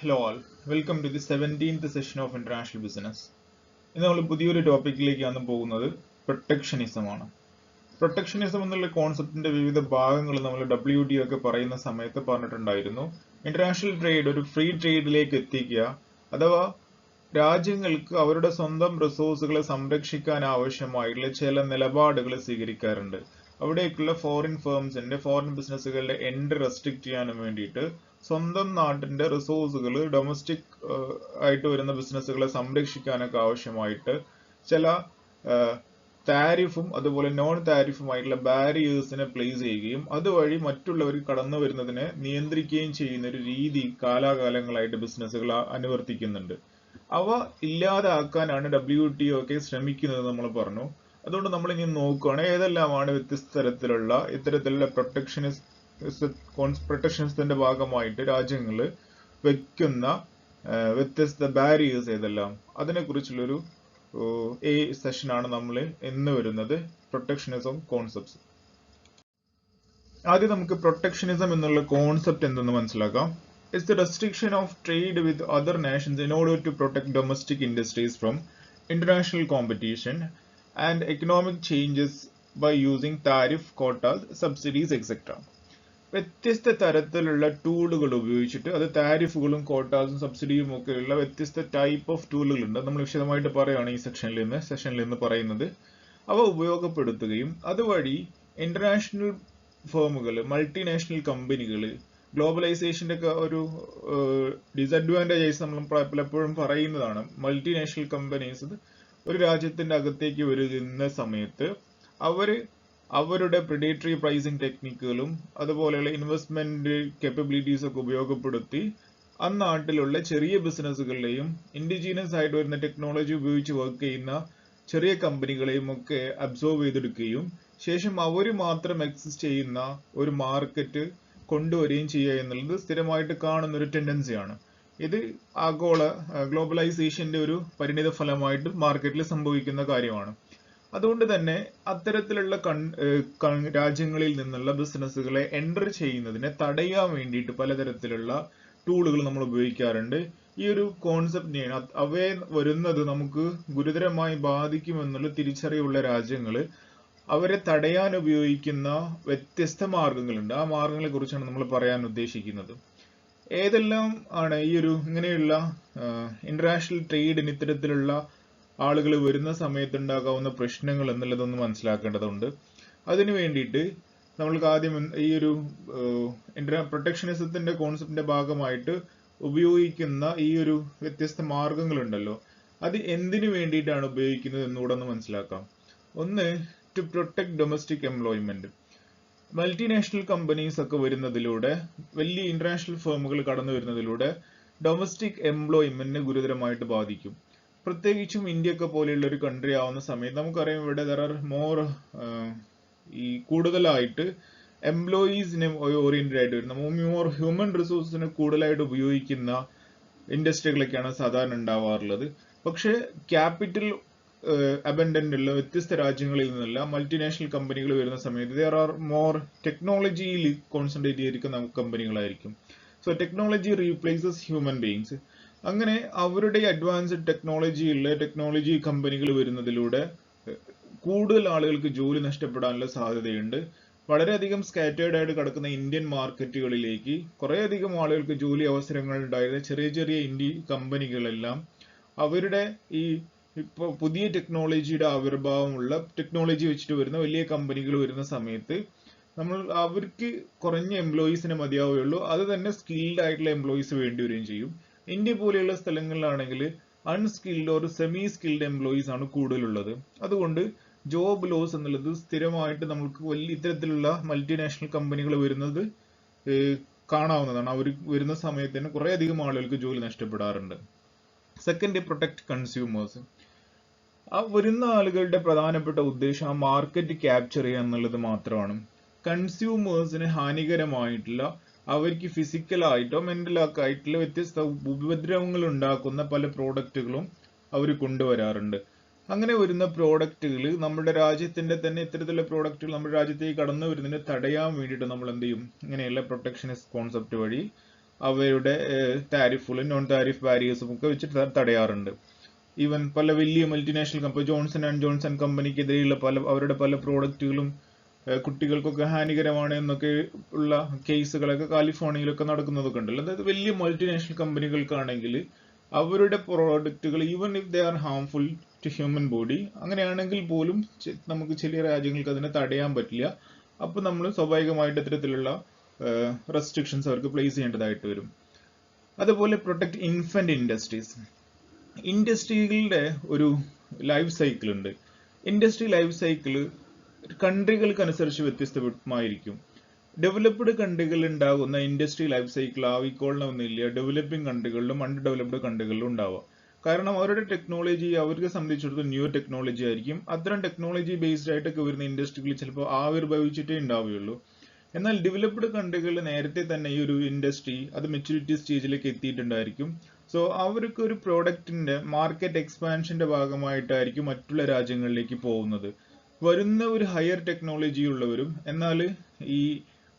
Hello all, welcome to the 17th session of International Business. ഇന്ന് നമ്മൾ പുതിയൊരു ടോപ്പിക്കിലേക്കാണ് പോകുന്നത് പ്രൊട്ടക്ഷനിസം ആണ്. പ്രൊട്ടക്ഷനിസം എന്നുള്ള കോൺസെപ്റ്റിന്റെ വിവിധ ഭാഗങ്ങൾ നമ്മൾ WTO ഒക്കെ പറയുന്ന സമയത്ത് പറഞ്ഞിട്ടുണ്ടായിരുന്നു. ഇന്റർനാഷണൽ ട്രേഡ് ഒരു ഫ്രീ ട്രേഡിലേക്ക് എത്തിക്കുക അഥവാ രാജ്യങ്ങൾക്ക് അവരുടെ സ്വന്തം റിസോഴ്സുകളെ സംരക്ഷിക്കാൻ ആവശ്യമായിട്ടുള്ള ചില നിലപാടുകൾ സ്വീകരിക്കാറുണ്ട്. അവിടേക്കുള്ള ഫോറിൻ ഫേംസിന്റെ ഫോറിൻ ബിസിനസ്സുകളുടെ എൻട്രി റെസ്ട്രിക്ട് ചെയ്യാനും വേണ്ടിയിട്ട് സ്വന്തം നാട്ടിന്റെ റിസോഴ്സുകൾ ഡൊമസ്റ്റിക് ആയിട്ട് വരുന്ന ബിസിനസ്സുകളെ സംരക്ഷിക്കാനൊക്കെ ആവശ്യമായിട്ട് ചില താരിഫും അതുപോലെ നോൺ താരിഫുമായിട്ടുള്ള ബാരിയേഴ്സിനെ പ്ലേസ് ചെയ്യുകയും അതുവഴി മറ്റുള്ളവർ കടന്നു വരുന്നതിനെ നിയന്ത്രിക്കുകയും ചെയ്യുന്ന ഒരു രീതി കാലാകാലങ്ങളായിട്ട് ബിസിനസ്സുകൾ അനുവർത്തിക്കുന്നുണ്ട്. അവ ഇല്ലാതാക്കാനാണ് WTO ഒക്കെ ശ്രമിക്കുന്നത് നമ്മൾ പറഞ്ഞു. അതുകൊണ്ട് നമ്മൾ ഇനി നോക്കുകയാണ് ഏതെല്ലാമാണ് വ്യത്യസ്ത തരത്തിലുള്ള ഇത്തരത്തിലുള്ള പ്രൊട്ടക്ഷനിസത്തിന്റെ ഭാഗമായിട്ട് രാജ്യങ്ങൾ വെക്കുന്ന വ്യത്യസ്ത ബാരിയേഴ്സ് ഏതെല്ലാം, അതിനെക്കുറിച്ചുള്ളൊരു സെഷനാണ് നമ്മൾ ഇന്ന് വരുന്നത്. Protectionism concepts. ആദ്യം നമുക്ക് പ്രൊട്ടക്ഷനിസം എന്നുള്ള കോൺസെപ്റ്റ് എന്തെന്ന് മനസ്സിലാക്കാം. It's the restriction of trade with other nations in order to protect domestic industries from international competition and economic changes by using tariff, quotas, subsidies, etc. വ്യത്യസ്ത തരത്തിലുള്ള ടൂളുകൾ ഉപയോഗിച്ചിട്ട്, അത് താരിഫുകളും കോട്ടാസും സബ്സിഡിയും ഒക്കെയുള്ള വ്യത്യസ്ത ടൈപ്പ് ഓഫ് ടൂളുകളുണ്ട്. നമ്മൾ വിശദമായിട്ട് പറയുകയാണ് ഈ സെഷനിൽ നിന്ന് പറയുന്നത്. അവ ഉപയോഗപ്പെടുത്തുകയും അതുവഴി ഇന്റർനാഷണൽ ഫേമുകൾ, മൾട്ടിനാഷണൽ കമ്പനികൾ, ഗ്ലോബലൈസേഷന്റെ ഒക്കെ ഒരു ഡിസഡ്വാൻറ്റേജസ് നമ്മൾ പലപ്പോഴും പറയുന്നതാണ്. മൾട്ടിനാഷണൽ കമ്പനീസ് ഒരു രാജ്യത്തിന്റെ അകത്തേക്ക് വരുന്ന സമയത്ത് അവരുടെ പ്രിഡേറ്ററി പ്രൈസിംഗ് ടെക്നിക്കുകളും അതുപോലെയുള്ള ഇൻവെസ്റ്റ്മെന്റ് കേപ്പബിലിറ്റീസ് ഒക്കെ ഉപയോഗപ്പെടുത്തി നാട്ടിലുള്ള ചെറിയ ബിസിനസ്സുകളെയും ഇൻഡിജീനസ് ആയിട്ട് വരുന്ന ടെക്നോളജി ഉപയോഗിച്ച് വർക്ക് ചെയ്യുന്ന ചെറിയ കമ്പനികളെയും ഒക്കെ അബ്സോർവ് ചെയ്തെടുക്കുകയും ശേഷം അവർ മാത്രം എക്സിസ്റ്റ് ചെയ്യുന്ന ഒരു മാർക്കറ്റ് കൊണ്ടുവരികയും ചെയ്യുക എന്നുള്ളത് സ്ഥിരമായിട്ട് കാണുന്ന ഒരു ടെൻഡൻസിയാണ്. ഇത് ആഗോള ഗ്ലോബലൈസേഷന്റെ ഒരു പരിണിത ഫലമായിട്ട് മാർക്കറ്റിൽ സംഭവിക്കുന്ന കാര്യമാണ്. അതുകൊണ്ട് തന്നെ അത്തരത്തിലുള്ള രാജ്യങ്ങളിൽ നിന്നുള്ള ബിസിനസ്സുകളെ എൻറ്റർ ചെയ്യുന്നതിനെ തടയാൻ വേണ്ടിയിട്ട് പലതരത്തിലുള്ള ടൂളുകൾ നമ്മൾ ഉപയോഗിക്കാറുണ്ട്. ഈ ഒരു കോൺസെപ്റ്റിനെയാണ് അവയെ വരുന്നത് നമുക്ക് ഗുരുതരമായി ബാധിക്കുമെന്നുള്ള തിരിച്ചറിവുള്ള രാജ്യങ്ങൾ അവരെ തടയാൻ ഉപയോഗിക്കുന്ന വ്യത്യസ്ത മാർഗങ്ങളുണ്ട്. ആ മാർഗങ്ങളെ കുറിച്ചാണ് നമ്മൾ പറയാൻ ഉദ്ദേശിക്കുന്നത്. ഏതെല്ലാം ആണ് ഈ ഒരു ഇങ്ങനെയുള്ള ഇന്റർനാഷണൽ ട്രേഡിന് ഇത്തരത്തിലുള്ള ആളുകൾ വരുന്ന സമയത്ത് ഉണ്ടാകാവുന്ന പ്രശ്നങ്ങൾ എന്നുള്ളതൊന്ന് മനസ്സിലാക്കേണ്ടതുണ്ട്. അതിനു വേണ്ടിയിട്ട് നമ്മൾക്ക് ആദ്യം ഈ ഒരു പ്രൊട്ടക്ഷനിസത്തിന്റെ കോൺസെപ്റ്റിന്റെ ഭാഗമായിട്ട് ഉപയോഗിക്കുന്ന ഈ ഒരു വ്യത്യസ്ത മാർഗങ്ങളുണ്ടല്ലോ, അത് എന്തിനു വേണ്ടിയിട്ടാണ് ഉപയോഗിക്കുന്നത് എന്നുകൂടെ ഒന്ന് മനസ്സിലാക്കാം. ഒന്ന്, to protect domestic employment. Multinational companies ഒക്കെ വരുന്നതിലൂടെ, വലിയ ഇന്റർനാഷണൽ ഫേമുകൾ കടന്നു വരുന്നതിലൂടെ ഡൊമസ്റ്റിക് എംപ്ലോയ്മെന്റിനെ ഗുരുതരമായിട്ട് ബാധിക്കും. പ്രത്യേകിച്ചും ഇന്ത്യ ഒക്കെ പോലെയുള്ള ഒരു കൺട്രി ആവുന്ന സമയത്ത് നമുക്കറിയാം ഇവിടെ കൂടുതലായിട്ട് എംപ്ലോയീസിനെ ഓറിയന്റഡ് ആയിട്ട് വരുന്ന മോർ ഹ്യൂമൻ റിസോഴ്സിനെ കൂടുതലായിട്ട് ഉപയോഗിക്കുന്ന ഇൻഡസ്ട്രികളൊക്കെയാണ് സാധാരണ ഉണ്ടാവാറുള്ളത്. പക്ഷെ ക്യാപിറ്റൽ അബൻഡന്റ് ഉള്ള വ്യത്യസ്ത രാജ്യങ്ങളിൽ നിന്നുള്ള മൾട്ടിനാഷണൽ കമ്പനികൾ വരുന്ന സമയത്ത് ദർ ആർ മോർ ടെക്നോളജിയിൽ കോൺസെൻട്രേറ്റ് ചെയ്തിരിക്കുന്ന കമ്പനികളായിരിക്കും. So technology replaces human beings. അങ്ങനെ അവരുടെ അഡ്വാൻസ്ഡ് ടെക്നോളജി കമ്പനികൾ വരുന്നതിലൂടെ കൂടുതൽ ആളുകൾക്ക് ജോലി നഷ്ടപ്പെടാനുള്ള സാധ്യതയുണ്ട്. വളരെയധികം സ്കാറ്റേർഡ് ആയിട്ട് കിടക്കുന്ന ഇന്ത്യൻ മാർക്കറ്റുകളിലേക്ക് കുറേയധികം ആളുകൾക്ക് ജോലി അവസരങ്ങൾ ഉണ്ടായിരുന്ന ചെറിയ ചെറിയ ഇന്ത്യൻ കമ്പനികളെല്ലാം അവരുടെ ഈ ഇപ്പോൾ പുതിയ ടെക്നോളജിയുടെ ആവിർഭാവമുള്ള ടെക്നോളജി വെച്ചിട്ട് വരുന്ന വലിയ കമ്പനികൾ വരുന്ന സമയത്ത് അവർക്ക് കുറഞ്ഞ എംപ്ലോയീസിനെ മതിയാവുകയുള്ളൂ. അത് തന്നെ സ്കിൽഡ് ആയിട്ടുള്ള എംപ്ലോയീസ് വേണ്ടി വരികയും ചെയ്യും. ഇന്ത്യ പോലെയുള്ള സ്ഥലങ്ങളിലാണെങ്കിൽ അൺസ്കിൽഡ് ഒരു സെമി സ്കിൽഡ് എംപ്ലോയീസ് ആണ് കൂടുതലുള്ളത്. അതുകൊണ്ട് ജോബ് ലോസ് എന്നുള്ളത് സ്ഥിരമായിട്ട് നമുക്ക് വലിയ ഇത്തരത്തിലുള്ള മൾട്ടിനാഷണൽ കമ്പനികൾ വരുന്നത് കാണാവുന്നതാണ്. അവർ വരുന്ന സമയത്ത് തന്നെ കുറേയധികം ആളുകൾക്ക് ജോലി നഷ്ടപ്പെടാറുണ്ട്. Second, protect consumers. ആ വരുന്ന ആളുകളുടെ പ്രധാനപ്പെട്ട ഉദ്ദേശം ആ മാർക്കറ്റ് ക്യാപ്ചർ ചെയ്യുക എന്നുള്ളത് മാത്രമാണ്. കൺസ്യൂമേഴ്സിന് ഹാനികരമായിട്ടുള്ള, അവർക്ക് ഫിസിക്കലായിട്ടോ മെന്റലൊക്കെ ആയിട്ടുള്ള വ്യത്യസ്ത ഉപദ്രവങ്ങൾ ഉണ്ടാക്കുന്ന പല പ്രോഡക്റ്റുകളും അവർ കൊണ്ടുവരാറുണ്ട്. അങ്ങനെ വരുന്ന പ്രോഡക്റ്റുകൾ നമ്മുടെ രാജ്യത്തിന്റെ തന്നെ ഇത്തരത്തിലുള്ള പ്രോഡക്റ്റുകൾ നമ്മുടെ രാജ്യത്തേക്ക് കടന്നു വരുന്നതിനെ തടയാൻ വേണ്ടിയിട്ട് നമ്മൾ എന്ത് ചെയ്യും, ഇങ്ങനെയുള്ള പ്രൊട്ടക്ഷനിസ്റ്റ് കോൺസെപ്റ്റ് വഴി അവരുടെ താരിഫുകളും നോൺ താരിഫ് ബാരിയേഴ്സും ഒക്കെ വെച്ചിട്ട് തടയാറുണ്ട്. ഈവൻ പല വലിയ multinational company Johnson and Johnson കമ്പനിക്കെതിരെയുള്ള അവരുടെ പല പ്രോഡക്റ്റുകളും കുട്ടികൾക്കൊക്കെ ഹാനികരമാണ് എന്നൊക്കെ ഉള്ള കേസുകളൊക്കെ കാലിഫോർണിയയിലൊക്കെ നടക്കുന്നതൊക്കെ ഉണ്ടല്ലോ. അതായത് വലിയ മൾട്ടിനാഷണൽ കമ്പനികൾക്കാണെങ്കിൽ അവരുടെ പ്രോഡക്റ്റുകൾ even if they are harmful to human body, അങ്ങനെയാണെങ്കിൽ പോലും നമുക്ക് ചില രാജ്യങ്ങൾക്ക് അതിനെ തടയാൻ പറ്റില്ല. അപ്പോൾ നമ്മൾ സ്വാഭാവികമായിട്ട് ഇത്തരത്തിലുള്ള റെസ്ട്രിക്ഷൻസ് അവർക്ക് പ്ലേസ് ചെയ്യേണ്ടതായിട്ട് വരും. അതുപോലെ പ്രൊട്ടക്ട് ഇൻഫന്റ് ഇൻഡസ്ട്രീസ്. ഇൻഡസ്ട്രികളുടെ ഒരു ലൈഫ് സൈക്കിൾ ഉണ്ട്. ഇൻഡസ്ട്രി ലൈഫ് സൈക്കിൾ കൺട്രികൾക്കനുസരിച്ച് വ്യത്യസ്തമായിരിക്കും. ഡെവലപ്ഡ് കൺട്രികളിൽ ഉണ്ടാകുന്ന ഇൻഡസ്ട്രി ലൈഫ് സൈക്കിൾ ആവിക്കൊള്ളണമെന്നില്ല ഡെവലപ്പിംഗ് കൺട്രികളിലും അണ്ടർ ഡെവലപ്ഡ് കൺട്രികളിലും ഉണ്ടാവുക. കാരണം അവരുടെ ടെക്നോളജി അവർക്ക് സംബന്ധിച്ചിടത്തോളം ന്യൂ ടെക്നോളജി ആയിരിക്കും. അത്തരം ടെക്നോളജി ബേസ്ഡ് ആയിട്ടൊക്കെ വരുന്ന ഇൻഡസ്ട്രികൾ ചിലപ്പോൾ ആവിർഭവിച്ചിട്ടേ ഉണ്ടാവുകയുള്ളൂ. എന്നാൽ ഡെവലപ്ഡ് കൺട്രികളിൽ നേരത്തെ തന്നെ ഈ ഒരു ഇൻഡസ്ട്രി അത് മെച്യൂരിറ്റി സ്റ്റേജിലേക്ക് എത്തിയിട്ടുണ്ടായിരിക്കും. സോ അവർക്ക് ഒരു പ്രോഡക്റ്റിന്റെ മാർക്കറ്റ് എക്സ്പാൻഷന്റെ ഭാഗമായിട്ടായിരിക്കും മറ്റുള്ള രാജ്യങ്ങളിലേക്ക് പോകുന്നത്. വരുന്ന ഒരു ഹയർ ടെക്നോളജി ഉള്ളവരും എന്നാൽ ഈ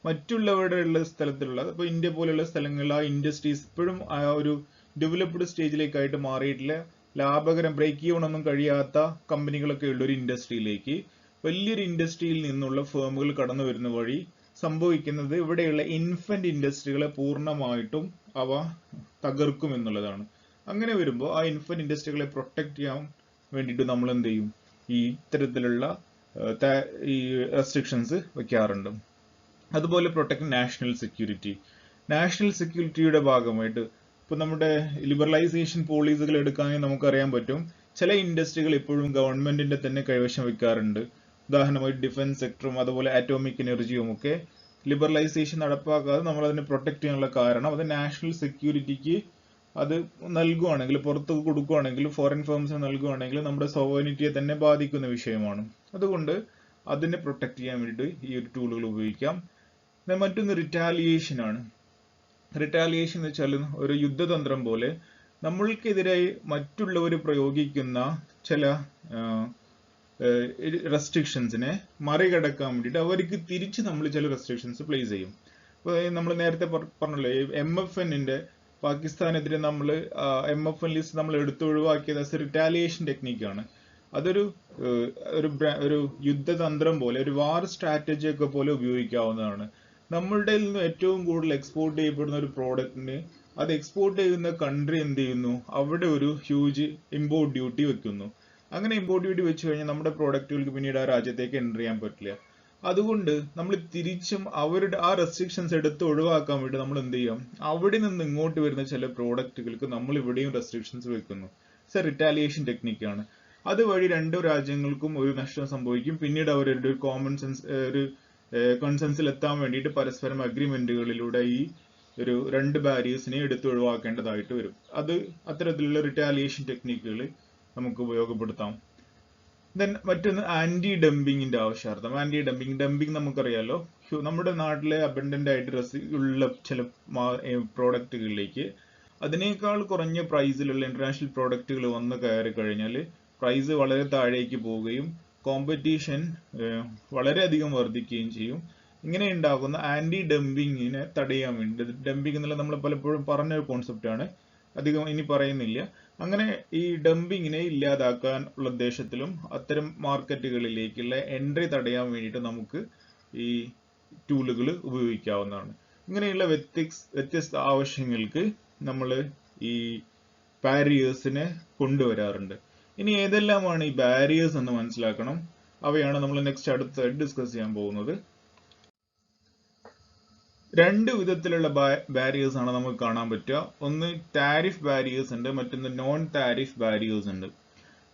മറ്റുള്ളവരുടെ ഉള്ള സ്ഥലത്തുള്ള ഇപ്പോൾ ഇന്ത്യ പോലെയുള്ള സ്ഥലങ്ങളിൽ ആ ഇൻഡസ്ട്രീസ് ഇപ്പോഴും ആ ഒരു ഡെവലപ്ഡ് സ്റ്റേജിലേക്കായിട്ട് മാറിയിട്ടില്ല. ലാഭകരം ബ്രേക്ക് ഈവൺ ഒന്നും കഴിയാത്ത കമ്പനികളൊക്കെ ഉള്ള ഒരു ഇൻഡസ്ട്രിയിലേക്ക് വലിയൊരു ഇൻഡസ്ട്രിയിൽ നിന്നുള്ള ഫേമുകൾ കടന്നു വരുന്ന വഴി സംഭവിക്കുന്നത് ഇവിടെയുള്ള ഇൻഫന്റ് ഇൻഡസ്ട്രികളെ പൂർണ്ണമായിട്ടും അവ തകർക്കും എന്നുള്ളതാണ്. അങ്ങനെ വരുമ്പോൾ ആ ഇൻഫന്റ് ഇൻഡസ്ട്രികളെ പ്രൊട്ടക്ട് ചെയ്യാൻ വേണ്ടിയിട്ട് നമ്മൾ എന്ത് ചെയ്യും, ഈ ഇത്തരത്തിലുള്ള ഈ റെസ്ട്രിക്ഷൻസ് വെക്കാറുണ്ട്. അതുപോലെ പ്രൊട്ടക്ട് നാഷണൽ സെക്യൂരിറ്റി. നാഷണൽ സെക്യൂരിറ്റിയുടെ ഭാഗമായിട്ട് ഇപ്പൊ നമ്മുടെ ലിബറലൈസേഷൻ പോളിസികൾ എടുക്കുകയാണെങ്കിൽ നമുക്കറിയാൻ പറ്റും ചില ഇൻഡസ്ട്രികൾ ഇപ്പോഴും ഗവൺമെന്റിന്റെ തന്നെ കൈവശം വെക്കാറുണ്ട്. ഉദാഹരണമായി ഡിഫൻസ് സെക്ടറും അതുപോലെ ആറ്റോമിക് എനർജിയും ഒക്കെ ലിബറലൈസേഷൻ നടപ്പാക്കാതെ നമ്മൾ അതിനെ പ്രൊട്ടക്ട് ചെയ്യാനുള്ള കാരണം അത് നാഷണൽ സെക്യൂരിറ്റിക്ക് അത് നൽകുവാണെങ്കിൽ, പുറത്ത് കൊടുക്കുകയാണെങ്കിൽ, ഫോറിൻ ഫേംസിന് നൽകുകയാണെങ്കിൽ നമ്മുടെ സോവറിനിറ്റിയെ തന്നെ ബാധിക്കുന്ന വിഷയമാണ്. അതുകൊണ്ട് അതിനെ പ്രൊട്ടക്ട് ചെയ്യാൻ വേണ്ടിയിട്ട് ഈ ഒരു ടൂളുകൾ ഉപയോഗിക്കാം. മറ്റൊന്ന് റിറ്റാലിയേഷൻ ആണ്. റിറ്റാലിയേഷൻ എന്ന് വെച്ചാൽ ഒരു യുദ്ധതന്ത്രം പോലെ നമ്മൾക്കെതിരായി മറ്റുള്ളവർ പ്രയോഗിക്കുന്ന ചില റെസ്ട്രിക്ഷൻസിനെ മറികടക്കാൻ വേണ്ടിയിട്ട് അവർക്ക് തിരിച്ച് നമ്മൾ ചില റെസ്ട്രിക്ഷൻസ് പ്ലേസ് ചെയ്യും. ഇപ്പോൾ നമ്മൾ നേരത്തെ പറഞ്ഞല്ലോ MFNന്റെ പാകിസ്ഥാനെതിരെ നമ്മൾ MFN ലിസ്റ്റ് നമ്മൾ എടുത്തൊഴിവാക്കിയത് ആസ് എ റിറ്റാലിയേഷൻ ടെക്നിക്കാണ്. അതൊരു ഒരു യുദ്ധതന്ത്രം പോലെ ഒരു വാർ സ്ട്രാറ്റജി ഒക്കെ പോലെ ഉപയോഗിക്കാവുന്നതാണ്. നമ്മളുടെ നിന്ന് ഏറ്റവും കൂടുതൽ എക്സ്പോർട്ട് ചെയ്യപ്പെടുന്ന ഒരു പ്രോഡക്റ്റിന് അത് എക്സ്പോർട്ട് ചെയ്യുന്ന കൺട്രി എന്ത് ചെയ്യുന്നു, അവിടെ ഒരു ഹ്യൂജ് ഇമ്പോർട്ട് ഡ്യൂട്ടി വെക്കുന്നു. അങ്ങനെ ഇമ്പോർട്ട് ഡ്യൂട്ടി വെച്ച് കഴിഞ്ഞാൽ നമ്മുടെ പ്രോഡക്റ്റുകൾക്ക് പിന്നീട് ആ രാജ്യത്തേക്ക് എൻ്റർ ചെയ്യാൻ പറ്റില്ല. അതുകൊണ്ട് നമ്മൾ തിരിച്ചും അവരുടെ ആ റെസ്ട്രിക്ഷൻസ് എടുത്ത് ഒഴിവാക്കാൻ വേണ്ടി നമ്മൾ എന്ത് ചെയ്യാം, അവിടെ നിന്ന് ഇങ്ങോട്ട് വരുന്ന ചില പ്രോഡക്റ്റുകൾക്ക് നമ്മൾ ഇവിടെയും റെസ്ട്രിക്ഷൻസ് വെക്കുന്നു. റിറ്റാലിയേഷൻ ടെക്നിക്കാണ്. അതുവഴി രണ്ടു രാജ്യങ്ങൾക്കും ഒരു നഷ്ടം സംഭവിക്കും. പിന്നീട് അവരുടെ ഒരു കോമൺ സെൻസ് ഒരു കൺസെൻസിൽ എത്താൻ വേണ്ടിയിട്ട് പരസ്പരം അഗ്രിമെന്റുകളിലൂടെ ഈ ഒരു രണ്ട് ബാരിയേഴ്സിനെ എടുത്ത് ഒഴിവാക്കേണ്ടതായിട്ട് വരും. അത് അത്തരത്തിലുള്ള റിറ്റാലിയേഷൻ ടെക്നിക്കുകൾ നമുക്ക് ഉപയോഗപ്പെടുത്താം. ദെൻ മറ്റൊന്ന് ആന്റി ഡംപിങ്ങിന്റെ ആവശ്യാർത്ഥം. ആന്റി ഡംപിങ് നമുക്കറിയാലോ, നമ്മുടെ നാട്ടിലെ അബൻഡന്റ് ആയിട്ട് ഉള്ള ചില പ്രോഡക്റ്റുകളിലേക്ക് അതിനേക്കാൾ കുറഞ്ഞ പ്രൈസിലുള്ള ഇന്റർനാഷണൽ പ്രോഡക്റ്റുകൾ വന്ന് കയറി കഴിഞ്ഞാൽ പ്രൈസ് വളരെ താഴേക്ക് പോവുകയും കോമ്പറ്റീഷൻ വളരെയധികം വർദ്ധിക്കുകയും ചെയ്യും. ഇങ്ങനെ ഉണ്ടാകുന്ന ആന്റി ഡംപിങ്ങിനെ തടയാൻ വേണ്ടി, ഡംപിങ് എന്നുള്ള നമ്മൾ പലപ്പോഴും പറഞ്ഞ ഒരു കോൺസെപ്റ്റ് ആണ്, അധികം ഇനി പറയുന്നില്ല. അങ്ങനെ ഈ ഡംപിങ്ങിനെ ഇല്ലാതാക്കാൻ ഉള്ള ഉദ്ദേശത്തിലും അത്തരം മാർക്കറ്റുകളിലേക്കുള്ള എൻട്രി തടയാൻ വേണ്ടിയിട്ട് നമുക്ക് ഈ ടൂളുകൾ ഉപയോഗിക്കാവുന്നതാണ്. ഇങ്ങനെയുള്ള വ്യത്യസ്ത ആവശ്യങ്ങൾക്ക് നമ്മൾ ഈ ബാരിയേഴ്സിനെ കൊണ്ടുവരാറുണ്ട്. ഇനി ഏതെല്ലാമാണ് ഈ ബാരിയേഴ്സ് എന്ന് മനസ്സിലാക്കണം. അവയാണ് നമ്മൾ നെക്സ്റ്റ് അടുത്തായിട്ട് ഡിസ്കസ് ചെയ്യാൻ പോകുന്നത്. രണ്ട് വിധത്തിലുള്ള ബാരിയേഴ്സ് ആണ് നമുക്ക് കാണാൻ പറ്റുക. ഒന്ന് താരിഫ് ബാരിയേഴ്സ് ഉണ്ട്, മറ്റൊന്ന് നോൺ താരിഫ് ബാരിയേഴ്സ് ഉണ്ട്.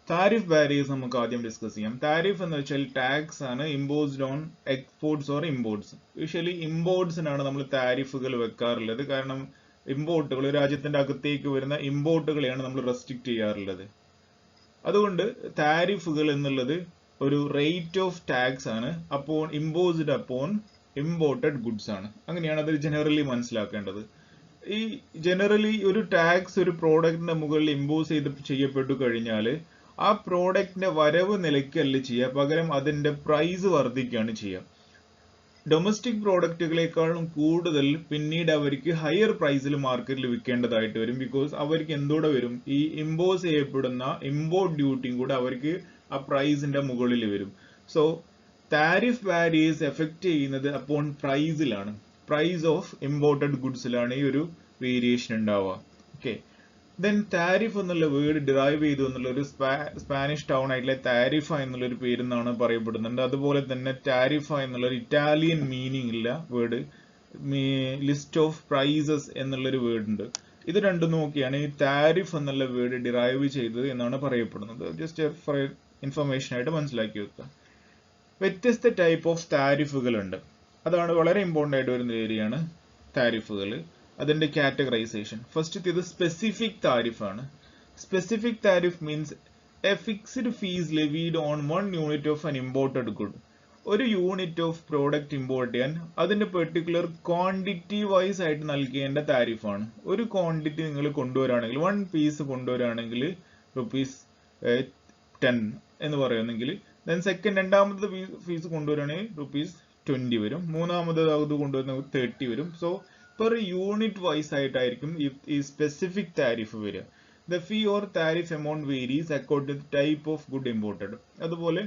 താരിഫ് ബാരിയേഴ്സ് നമുക്ക് ആദ്യം ഡിസ്കസ് ചെയ്യാം. താരിഫ് എന്ന് വെച്ചാൽ ടാക്സ് ആണ് imposed on exports or imports. Usually ഇമ്പോർട്ട്സിനാണ് നമ്മൾ താരിഫുകൾ വെക്കാറുള്ളത്. കാരണം ഇമ്പോർട്ടുകൾ, രാജ്യത്തിന്റെ അകത്തേക്ക് വരുന്ന ഇമ്പോർട്ടുകളെയാണ് നമ്മൾ റെസ്ട്രിക്ട് ചെയ്യാറുള്ളത്. അതുകൊണ്ട് താരിഫുകൾ എന്നുള്ളത് ഒരു റേറ്റ് ഓഫ് ടാക്സ് ആണ് അപ്പോൾ ഇമ്പോസ്ഡ് അപ്പോൺ ഇമ്പോർട്ടഡ് ഗുഡ്സ് ആണ്. അങ്ങനെയാണ് അത് ജനറലി മനസ്സിലാക്കേണ്ടത്. ഈ ജനറലി ഒരു ടാക്സ് ഒരു പ്രോഡക്റ്റിന്റെ മുകളിൽ ഇമ്പോസ് ചെയ്യപ്പെട്ടു കഴിഞ്ഞാൽ ആ പ്രോഡക്റ്റിന്റെ വരവ് നിലയ്ക്കല്ല ചെയ്യുക, പകരം അതിന്റെ പ്രൈസ് വർദ്ധിക്കുകയാണ് ചെയ്യുക. ഡൊമസ്റ്റിക് പ്രോഡക്റ്റുകളെക്കാളും കൂടുതൽ പിന്നീട് അവർക്ക് ഹയർ പ്രൈസിൽ മാർക്കറ്റിൽ വിൽക്കേണ്ടതായിട്ട് വരും. ബിക്കോസ് അവർക്ക് എന്തോടെ വരും, ഈ ഇമ്പോസ് ചെയ്യപ്പെടുന്ന ഇമ്പോർട്ട് ഡ്യൂട്ടിയും കൂടെ അവർക്ക് ആ പ്രൈസിന്റെ മുകളിൽ വരും. സോ താരിഫ് വാരീസ് എഫക്ട് ചെയ്യുന്നത് അപ്പോൺ പ്രൈസിലാണ്, പ്രൈസ് ഓഫ് ഇമ്പോർട്ടഡ് ഗുഡ്സിലാണ് ഈ ഒരു വേരിയേഷൻ ഉണ്ടാവുക. ഓക്കെ, ദെൻ താരിഫ് എന്നുള്ള വേർഡ് ഡിറൈവ് ചെയ്തു എന്നുള്ള ഒരു സ്പാനിഷ് ടൗൺ ആയിട്ടുള്ള താരിഫ എന്നുള്ള ഒരു പേരെന്നാണ് പറയപ്പെടുന്നുണ്ട്. അതുപോലെ തന്നെ താരിഫ എന്നുള്ള ഒരു ഇറ്റാലിയൻ മീനിങ് ഉള്ള വേർഡ് ലിസ്റ്റ് ഓഫ് പ്രൈസസ് എന്നുള്ളൊരു വേർഡ് ഉണ്ട്. ഇത് രണ്ടും നോക്കിയാണ് ഈ താരിഫ് എന്നുള്ള വേർഡ് ഡിറൈവ് ചെയ്തത് എന്നാണ് പറയപ്പെടുന്നത്. ജസ്റ്റ് ഫോർ ഇൻഫർമേഷൻ ആയിട്ട് മനസ്സിലാക്കി വെക്കുക. വ്യത്യസ്ത ടൈപ്പ് ഓഫ് താരിഫുകൾ ഉണ്ട്, അതാണ് വളരെ ഇമ്പോർട്ടൻ്റ് ആയിട്ട് വരുന്ന ഏരിയയാണ് താരിഫുകൾ. അതിന്റെ കാറ്റഗറൈസേഷൻ ഫസ്റ്റ് ഇത് സ്പെസിഫിക് താരിഫ് ആണ്. Specific tariff means A fixed fees levied on 1 unit of an imported good. ഒരു യൂണിറ്റ് ഓഫ് പ്രോഡക്റ്റ് ഇമ്പോർട്ട് ചെയ്യാൻ അതിന്റെ പെർട്ടിക്കുലർ ക്വാണ്ടിറ്റി വൈസ് ആയിട്ട് നൽകേണ്ട താരിഫാണ്. ഒരു ക്വാണ്ടിറ്റി നിങ്ങൾ കൊണ്ടുവരാണെങ്കിൽ 1 പീസ് കൊണ്ടുവരാണെങ്കിൽ ₹10 എന്ന് പറയുന്നെങ്കിൽ ദെൻ രണ്ടാമത്തെ ഫീസ് കൊണ്ടുവരാണെങ്കിൽ ₹20 വരും, മൂന്നാമത് അത് കൊണ്ടുവരുന്നത് 30 വരും. സോ പെർ യൂണിറ്റ് വൈസ് ആയിട്ടായിരിക്കും ഈ സ്പെസിഫിക് താരിഫ് വരിക. The fee or tariff amount varies according to type of good imported. അതുപോലെ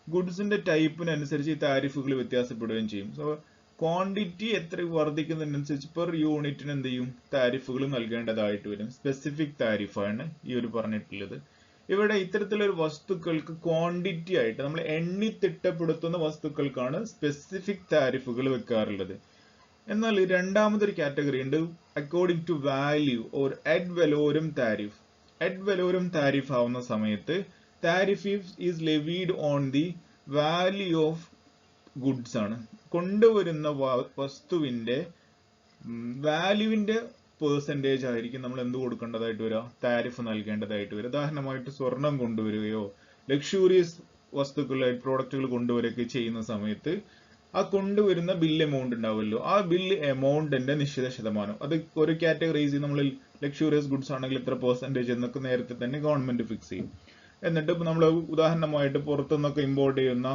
ഗുഡ്സിന്റെ ടൈപ്പിനനുസരിച്ച് ഈ താരിഫുകൾ വ്യത്യാസപ്പെടുകയും ചെയ്യും. സോ ക്വാണ്ടിറ്റി എത്ര വർദ്ധിക്കുന്നതിനനുസരിച്ച് പെർ യൂണിറ്റിന് എന്ത് ചെയ്യും, താരിഫുകൾ നൽകേണ്ടതായിട്ട് വരും. സ്പെസിഫിക് താരിഫാണ് ഈ ഒരു പറഞ്ഞിട്ടുള്ളത്. ഇവിടെ ഇത്തരത്തിലൊരു വസ്തുക്കൾക്ക് ക്വാണ്ടിറ്റി ആയിട്ട് നമ്മൾ എണ്ണി തിട്ടപ്പെടുത്തുന്ന വസ്തുക്കൾക്കാണ് സ്പെസിഫിക് താരിഫുകൾ വെക്കാറുള്ളത്. എന്നാൽ രണ്ടാമതൊരു കാറ്റഗറി ഉണ്ട്, according to value or ad valorem tariff. Ad valorem tariff ആവുന്ന സമയത്ത് tariff is levied on the value of goods ആണ്. കൊണ്ടുവരുന്ന വസ്തുവിന്റെ വാല്യൂവിന്റെ പെർസെൻറ്റേജ് ആയിരിക്കും നമ്മൾ എന്ത് കൊടുക്കേണ്ടതായിട്ട് വരിക, താരിഫ് നൽകേണ്ടതായിട്ട് വരിക. ഉദാഹരണമായിട്ട് സ്വർണം കൊണ്ടുവരികയോ ലക്ഷൂറിയസ് വസ്തുക്കളായിട്ട് പ്രോഡക്റ്റുകൾ കൊണ്ടുവരികയൊക്കെ ചെയ്യുന്ന സമയത്ത് ആ കൊണ്ടുവരുന്ന ബിൽ എമൗണ്ട് ഉണ്ടാവുമല്ലോ, ആ ബിൽ എമൗണ്ടിന്റെ നിശ്ചിത ശതമാനം അത് ഒരു കാറ്റഗറൈസ് നമ്മൾ ലക്ഷൂറിയസ് ഗുഡ്സ് ആണെങ്കിൽ ഇത്ര പെർസെൻറ്റേജ് എന്നൊക്കെ നേരത്തെ തന്നെ ഗവൺമെന്റ് ഫിക്സ് ചെയ്യും. എന്നിട്ട് ഇപ്പൊ നമ്മൾ ഉദാഹരണമായിട്ട് പുറത്തുനിന്നൊക്കെ ഇമ്പോർട്ട് ചെയ്യുന്ന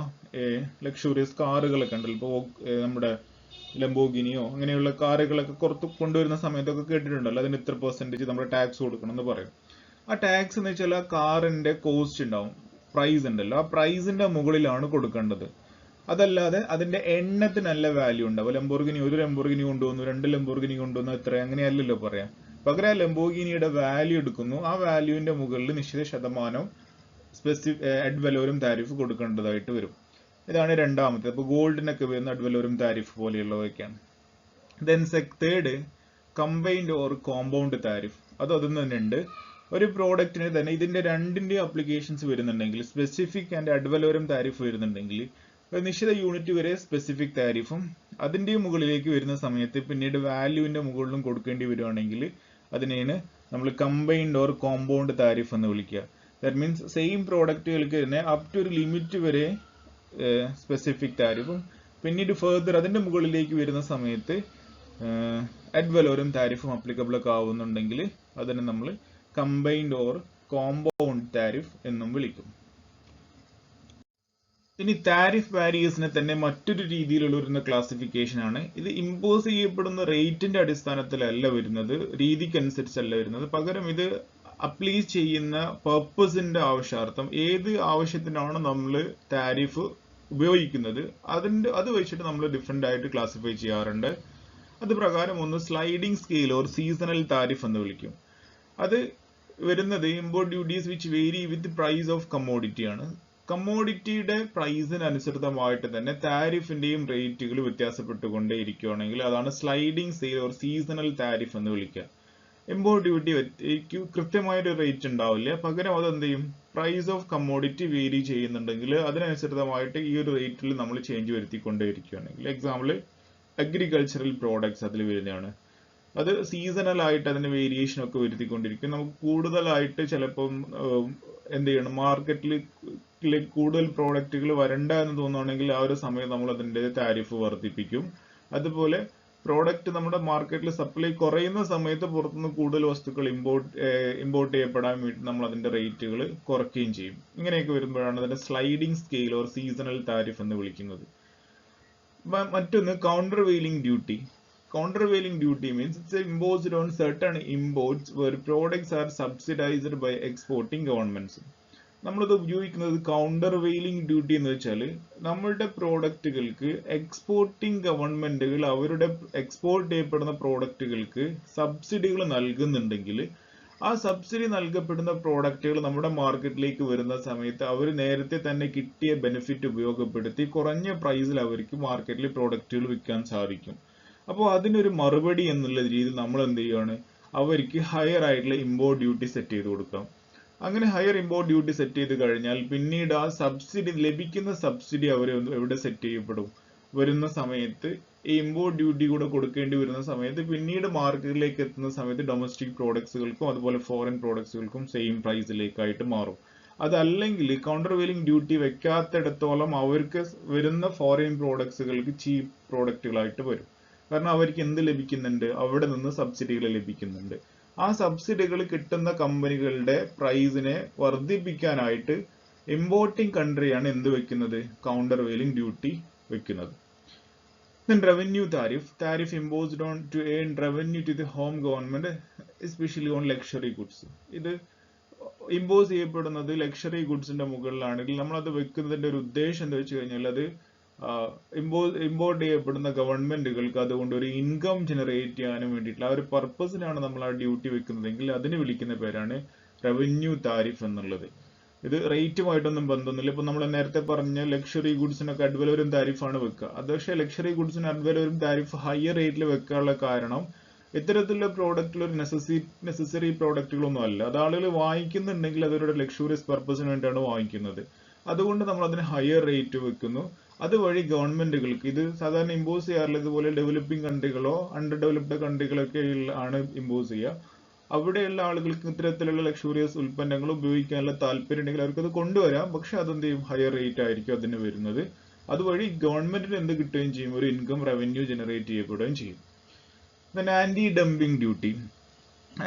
ലക്ഷൂറിയസ് കാറുകളൊക്കെ ഉണ്ടല്ലോ, ഇപ്പോൾ നമ്മുടെ ലംബോഗിനിയോ അങ്ങനെയുള്ള കാറുകളൊക്കെ പുറത്ത് കൊണ്ടുവരുന്ന സമയത്തൊക്കെ കേട്ടിട്ടുണ്ടല്ലോ, അതിന് ഇത്ര പെർസെൻറ്റേജ് നമ്മൾ ടാക്സ് കൊടുക്കണം എന്ന് പറയും. ആ ടാക്സ് എന്ന് വെച്ചാൽ ആ കാറിന്റെ കോസ്റ്റ് ഉണ്ടാവും, പ്രൈസ് ഉണ്ടല്ലോ, ആ പ്രൈസിന്റെ മുകളിലാണ് കൊടുക്കേണ്ടത്. അതല്ലാതെ അതിന്റെ എണ്ണത്തിനല്ല വാല്യൂ ഉണ്ടാവും. ലംബോർഗിനി ഒരു ലംബോർഗിനി കൊണ്ടുവന്നു, 2 ലംബോർഗിനി കൊണ്ടുവന്നു, എത്ര അങ്ങനെയല്ലല്ലോ പറയാം. പകരം ആ ലംബോർഗിനിയുടെ വാല്യൂ എടുക്കുന്നു, ആ വാല്യൂവിന്റെ മുകളിൽ നിശ്ചിത ശതമാനം അഡ് വലോരം താരിഫ് കൊടുക്കേണ്ടതായിട്ട് വരും. ഇതാണ് രണ്ടാമത്തെ. അപ്പൊ ഗോൾഡിനൊക്കെ വരുന്ന അഡ് വലോരം താരിഫ് പോലെയുള്ളവയൊക്കെയാണ്. Then third combined or compound tariff. അതും തന്നെ ഉണ്ട്. ഒരു പ്രോഡക്റ്റിന് തന്നെ ഇതിന്റെ രണ്ടിന്റെ അപ്ലിക്കേഷൻസ് വരുന്നുണ്ടെങ്കിൽ, specific and add valorem tariff വരുന്നുണ്ടെങ്കിൽ ഒരു നിശ്ചിത യൂണിറ്റ് വരെ സ്പെസിഫിക് താരിഫും അതിന്റെ മുകളിലേക്ക് വരുന്ന സമയത്ത് പിന്നീട് വാല്യൂവിന്റെ മുകളിലും കൊടുക്കേണ്ടി വരുവാണെങ്കിൽ അതിനെയാണ് നമ്മൾ കമ്പൈൻഡ് ഓർ കോമ്പൗണ്ട് താരിഫ് എന്ന് വിളിക്കുക. ദാറ്റ് മീൻസ് സെയിം പ്രോഡക്റ്റുകൾക്ക് തന്നെ അപ് ടു ഒരു ലിമിറ്റ് വരെ സ്പെസിഫിക് താരിഫും പിന്നീട് ഫെർദർ അതിന്റെ മുകളിലേക്ക് വരുന്ന സമയത്ത് അഡ് വലോരം താരിഫും അപ്ലിക്കബിൾ ഒക്കെ ആവുന്നുണ്ടെങ്കിൽ അതിനെ നമ്മൾ കമ്പൈൻഡ് ഓർ കോമ്പൗണ്ട് താരിഫ് എന്നും വിളിക്കും. ഇനി താരിഫ് വാരിയേഴ്സിനെ തന്നെ മറ്റൊരു രീതിയിലുള്ള ഒരു ക്ലാസിഫിക്കേഷൻ ആണ്. ഇത് ഇമ്പോസ് ചെയ്യപ്പെടുന്ന റേറ്റിന്റെ അടിസ്ഥാനത്തിലല്ല വരുന്നത്, രീതിക്കനുസരിച്ചല്ല വരുന്നത്. പകരം ഇത് അപ്ലൈ ചെയ്യുന്ന പർപ്പസിന്റെ ആവശ്യാർത്ഥം ഏത് ആവശ്യത്തിനാണ് നമ്മൾ താരിഫ് ഉപയോഗിക്കുന്നത് അത് വെച്ചിട്ട് നമ്മൾ ഡിഫറെന്റ് ആയിട്ട് ക്ലാസിഫൈ ചെയ്യാറുണ്ട്. അത് പ്രകാരം ഒന്ന് sliding scale or seasonal tariff എന്ന് വിളിക്കും. അത് വരുന്നത് import duties which vary with price of commodity ആണ്. കമ്മോഡിറ്റിയുടെ പ്രൈസിനനുസൃതമായിട്ട് തന്നെ താരിഫിന്റെയും റേറ്റുകൾ വ്യത്യാസപ്പെട്ടുകൊണ്ടേ ഇരിക്കുകയാണെങ്കിൽ അതാണ് sliding scale or seasonal tariff എന്ന് വിളിക്കുക. ഇമ്പോർട്ട് ഡ്യൂട്ടി കൃത്യമായൊരു റേറ്റ് ഉണ്ടാവില്ല, പകരം അത് എന്ത് ചെയ്യും, പ്രൈസ് ഓഫ് കമ്മോഡിറ്റി വേരി ചെയ്യുന്നുണ്ടെങ്കിൽ അതിനനുസൃതമായിട്ട് ഈ ഒരു റേറ്റിൽ നമ്മൾ ചേഞ്ച് വരുത്തിക്കൊണ്ടേയിരിക്കുകയാണെങ്കിൽ, എക്സാമ്പിൾ അഗ്രികൾച്ചറൽ പ്രോഡക്ട്സ് അതിൽ വരുന്നതാണ്. അത് സീസണൽ ആയിട്ട് അതിന്റെ വേരിയേഷൻ ഒക്കെ വരുത്തിക്കൊണ്ടിരിക്കും. നമുക്ക് കൂടുതലായിട്ട് ചിലപ്പം എന്ത് ചെയ്യണം, മാർക്കറ്റിൽ കൂടുതൽ പ്രോഡക്റ്റുകൾ വരണ്ട എന്ന് തോന്നുകയാണെങ്കിൽ ആ ഒരു സമയം നമ്മൾ അതിന്റെ താരിഫ് വർദ്ധിപ്പിക്കും. അതുപോലെ പ്രോഡക്റ്റ് നമ്മുടെ മാർക്കറ്റിൽ സപ്ലൈ കുറയുന്ന സമയത്ത് പുറത്തുനിന്ന് കൂടുതൽ വസ്തുക്കൾ ഇമ്പോർട്ട് ചെയ്യപ്പെടാൻ വേണ്ടി നമ്മൾ അതിന്റെ റേറ്റുകൾ കുറയ്ക്കുകയും ചെയ്യും. ഇങ്ങനെയൊക്കെ വരുമ്പോഴാണ് അതിന്റെ sliding scale or seasonal tariff എന്ന് വിളിക്കുന്നത്. മറ്റൊന്ന് countervailing duty. Countervailing duty means it's imposed on certain imports where products are subsidized by exporting governments. നമ്മളിത് ഉപയോഗിക്കുന്നത് കൗണ്ടർ വെയിലിംഗ് ഡ്യൂട്ടി എന്ന് വെച്ചാൽ നമ്മളുടെ പ്രോഡക്റ്റുകൾക്ക് എക്സ്പോർട്ടിംഗ് ഗവൺമെന്റുകൾ അവരുടെ എക്സ്പോർട്ട് ചെയ്യപ്പെടുന്ന പ്രോഡക്റ്റുകൾക്ക് സബ്സിഡികൾ നൽകുന്നുണ്ടെങ്കിൽ ആ സബ്സിഡി നൽകപ്പെടുന്ന പ്രോഡക്റ്റുകൾ നമ്മുടെ മാർക്കറ്റിലേക്ക് വരുന്ന സമയത്ത് അവർ നേരത്തെ തന്നെ കിട്ടിയ ബെനിഫിറ്റ് ഉപയോഗപ്പെടുത്തി കുറഞ്ഞ പ്രൈസിൽ അവർക്ക് മാർക്കറ്റിൽ പ്രോഡക്റ്റുകൾ വിൽക്കാൻ സാധിക്കും. അപ്പോൾ അതിനൊരു മറുപടി എന്നുള്ള രീതിയിൽ നമ്മൾ എന്ത് ചെയ്യുകയാണ്, അവർക്ക് ഹയർ ആയിട്ടുള്ള ഇമ്പോർട്ട് ഡ്യൂട്ടി സെറ്റ് ചെയ്ത് കൊടുക്കാം. അങ്ങനെ ഹയർ ഇമ്പോർട്ട് ഡ്യൂട്ടി സെറ്റ് ചെയ്ത് കഴിഞ്ഞാൽ പിന്നീട് ആ സബ്സിഡി ലഭിക്കുന്ന സബ്സിഡി അവർ എവിടെ സെറ്റ് ചെയ്യപ്പെടും, വരുന്ന സമയത്ത് ഈ ഇമ്പോർട്ട് ഡ്യൂട്ടി കൂടെ കൊടുക്കേണ്ടി വരുന്ന സമയത്ത് പിന്നീട് മാർക്കറ്റിലേക്ക് എത്തുന്ന സമയത്ത് ഡൊമസ്റ്റിക് പ്രോഡക്ട്സുകൾക്കും അതുപോലെ ഫോറിൻ പ്രോഡക്ട്സുകൾക്കും സെയിം പ്രൈസിലേക്കായിട്ട് മാറും. അതല്ലെങ്കിൽ കൗണ്ടർ വെയിലിംഗ് ഡ്യൂട്ടി വെക്കാത്തിടത്തോളം അവർക്ക് വരുന്ന ഫോറിൻ പ്രോഡക്ട്സുകൾക്ക് ചീപ്പ് പ്രോഡക്റ്റുകളായിട്ട് വരും. കാരണം അവർക്ക് എന്ത് ലഭിക്കുന്നുണ്ട്, അവിടെ നിന്ന് സബ്സിഡികൾ ലഭിക്കുന്നുണ്ട്. ആ സബ്സിഡികൾ കിട്ടുന്ന കമ്പനികളുടെ പ്രൈസിനെ വർദ്ധിപ്പിക്കാനായിട്ട് ഇമ്പോർട്ടിംഗ് കൺട്രിയാണ് എന്ത് വെക്കുന്നത്, കൗണ്ടർ വെയിലിംഗ് ഡ്യൂട്ടി വെക്കുന്നത്. Then revenue tariff imposed on to earn revenue to the home government, especially on luxury goods. ഇത് ഇമ്പോസ് ചെയ്യപ്പെടുന്നത് ലക്ഷറി ഗുഡ്സിന്റെ മുകളിലാണെങ്കിൽ നമ്മൾ അത് വെക്കുന്നതിന്റെ ഒരു ഉദ്ദേശം എന്താ വെച്ച് കഴിഞ്ഞാൽ അത് ഇമ്പോർട്ട് ചെയ്യപ്പെടുന്ന ഗവൺമെന്റുകൾക്ക് അതുകൊണ്ട് ഒരു ഇൻകം ജനറേറ്റ് ചെയ്യാനും വേണ്ടിയിട്ടുള്ള ആ ഒരു പർപ്പസിനാണ് നമ്മൾ ആ ഡ്യൂട്ടി വെക്കുന്നതെങ്കിൽ അതിന് വിളിക്കുന്ന പേരാണ് റവന്യൂ താരിഫ് എന്നുള്ളത്. ഇത് റേറ്റുമായിട്ടൊന്നും ബന്ധമൊന്നുമില്ല. ഇപ്പൊ നമ്മൾ നേരത്തെ പറഞ്ഞ ലക്ഷറി ഗുഡ്സിനൊക്കെ അഡ്വലവരും താരിഫാണ് വെക്കുക. അത് പക്ഷേ ലക്ഷറി ഗുഡ്സിന് അഡ്വലവരും താരിഫ് ഹയർ റേറ്റിൽ വെക്കാനുള്ള കാരണം ഇത്തരത്തിലുള്ള പ്രോഡക്റ്റുകൾ ഒരു നെസസറി പ്രോഡക്റ്റുകളൊന്നും അല്ല. അത് ആളുകൾ വാങ്ങിക്കുന്നുണ്ടെങ്കിൽ അതൊരു ലക്ഷൂറിയസ് പർപ്പസിന് വേണ്ടിയാണ് വാങ്ങിക്കുന്നത്. അതുകൊണ്ട് നമ്മൾ അതിന് ഹയർ റേറ്റ് വെക്കുന്നു. അതുവഴി ഗവൺമെന്റുകൾക്ക് ഇത് സാധാരണ ഇമ്പോസ് ചെയ്യാറില്ല. ഇതുപോലെ ഡെവലപ്പിംഗ് കൺട്രികളോ അണ്ടർ ഡെവലപ്ഡ് കൺട്രികളൊക്കെ ആണ് ഇമ്പോസ് ചെയ്യുക. അവിടെയുള്ള ആളുകൾക്ക് ഇത്തരത്തിലുള്ള ലക്ഷൂറിയസ് ഉൽപ്പന്നങ്ങൾ ഉപയോഗിക്കാനുള്ള താല്പര്യം ഉണ്ടെങ്കിൽ അവർക്ക് അത് കൊണ്ടുവരാം. പക്ഷെ അതെന്ത് ചെയ്യും, ഹയർ റേറ്റ് ആയിരിക്കും അതിന് വരുന്നത്. അതുവഴി ഗവൺമെന്റിന് എന്ത് കിട്ടുകയും ചെയ്യും, ഒരു ഇൻകം റവന്യൂ ജനറേറ്റ് ചെയ്യപ്പെടുകയും ചെയ്യും. Anti dumping duty.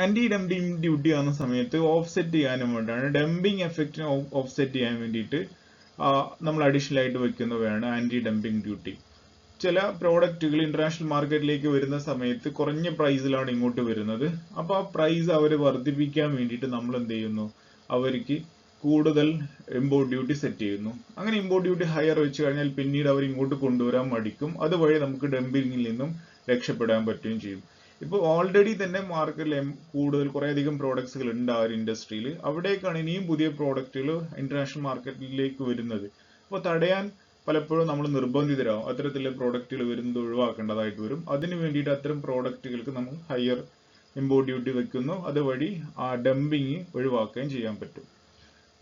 Anti dumping duty ആവുന്ന സമയത്ത് ഓഫ്സെറ്റ് ചെയ്യാനും വേണ്ടിയാണ്, ഡംപിംഗ് എഫക്റ്റിനെ ഓഫ്സെറ്റ് ചെയ്യാൻ വേണ്ടിയിട്ട് നമ്മൾ അഡീഷണൽ ആയിട്ട് വെക്കുന്നവയാണ് ആന്റി ഡംപിംഗ് ഡ്യൂട്ടി. ചില പ്രോഡക്റ്റുകൾ ഇന്റർനാഷണൽ മാർക്കറ്റിലേക്ക് വരുന്ന സമയത്ത് കുറഞ്ഞ പ്രൈസിലാണ് ഇങ്ങോട്ട് വരുന്നത്. അപ്പൊ ആ പ്രൈസ് അവർ വർദ്ധിപ്പിക്കാൻ വേണ്ടിയിട്ട് നമ്മൾ എന്ത് ചെയ്യുന്നു, അവർക്ക് കൂടുതൽ ഇമ്പോർട്ട് ഡ്യൂട്ടി സെറ്റ് ചെയ്യുന്നു. അങ്ങനെ ഇമ്പോർട്ട് ഡ്യൂട്ടി ഹയർ വെച്ച് കഴിഞ്ഞാൽ പിന്നീട് അവർ ഇങ്ങോട്ട് കൊണ്ടുവരാൻ മടിക്കും. അതുവഴി നമുക്ക് ഡംപിങ്ങിൽ നിന്നും രക്ഷപ്പെടാൻ പറ്റുകയും ചെയ്യും. ഇപ്പോൾ ഓൾറെഡി തന്നെ മാർക്കറ്റിൽ കുറേയധികം പ്രോഡക്ട്സുകൾ ഉണ്ട് ആ ഒരു ഇൻഡസ്ട്രിയിൽ. അവിടേക്കാണ് ഇനിയും പുതിയ പ്രോഡക്റ്റുകൾ ഇന്റർനാഷണൽ മാർക്കറ്റിലേക്ക് വരുന്നത്. അപ്പോൾ തടയാൻ പലപ്പോഴും നമ്മൾ നിർബന്ധിതരാകും. അത്തരത്തിലുള്ള പ്രോഡക്റ്റുകൾ വരുന്നത് ഒഴിവാക്കേണ്ടതായിട്ട് വരും. അതിന് വേണ്ടിയിട്ട് അത്തരം പ്രോഡക്റ്റുകൾക്ക് നമ്മൾ ഹയർ ഇമ്പോർട്ട് ഡ്യൂട്ടി വെക്കുന്നു. അതുവഴി ആ ഡംപിങ് ഒഴിവാക്കുകയും ചെയ്യാൻ പറ്റും.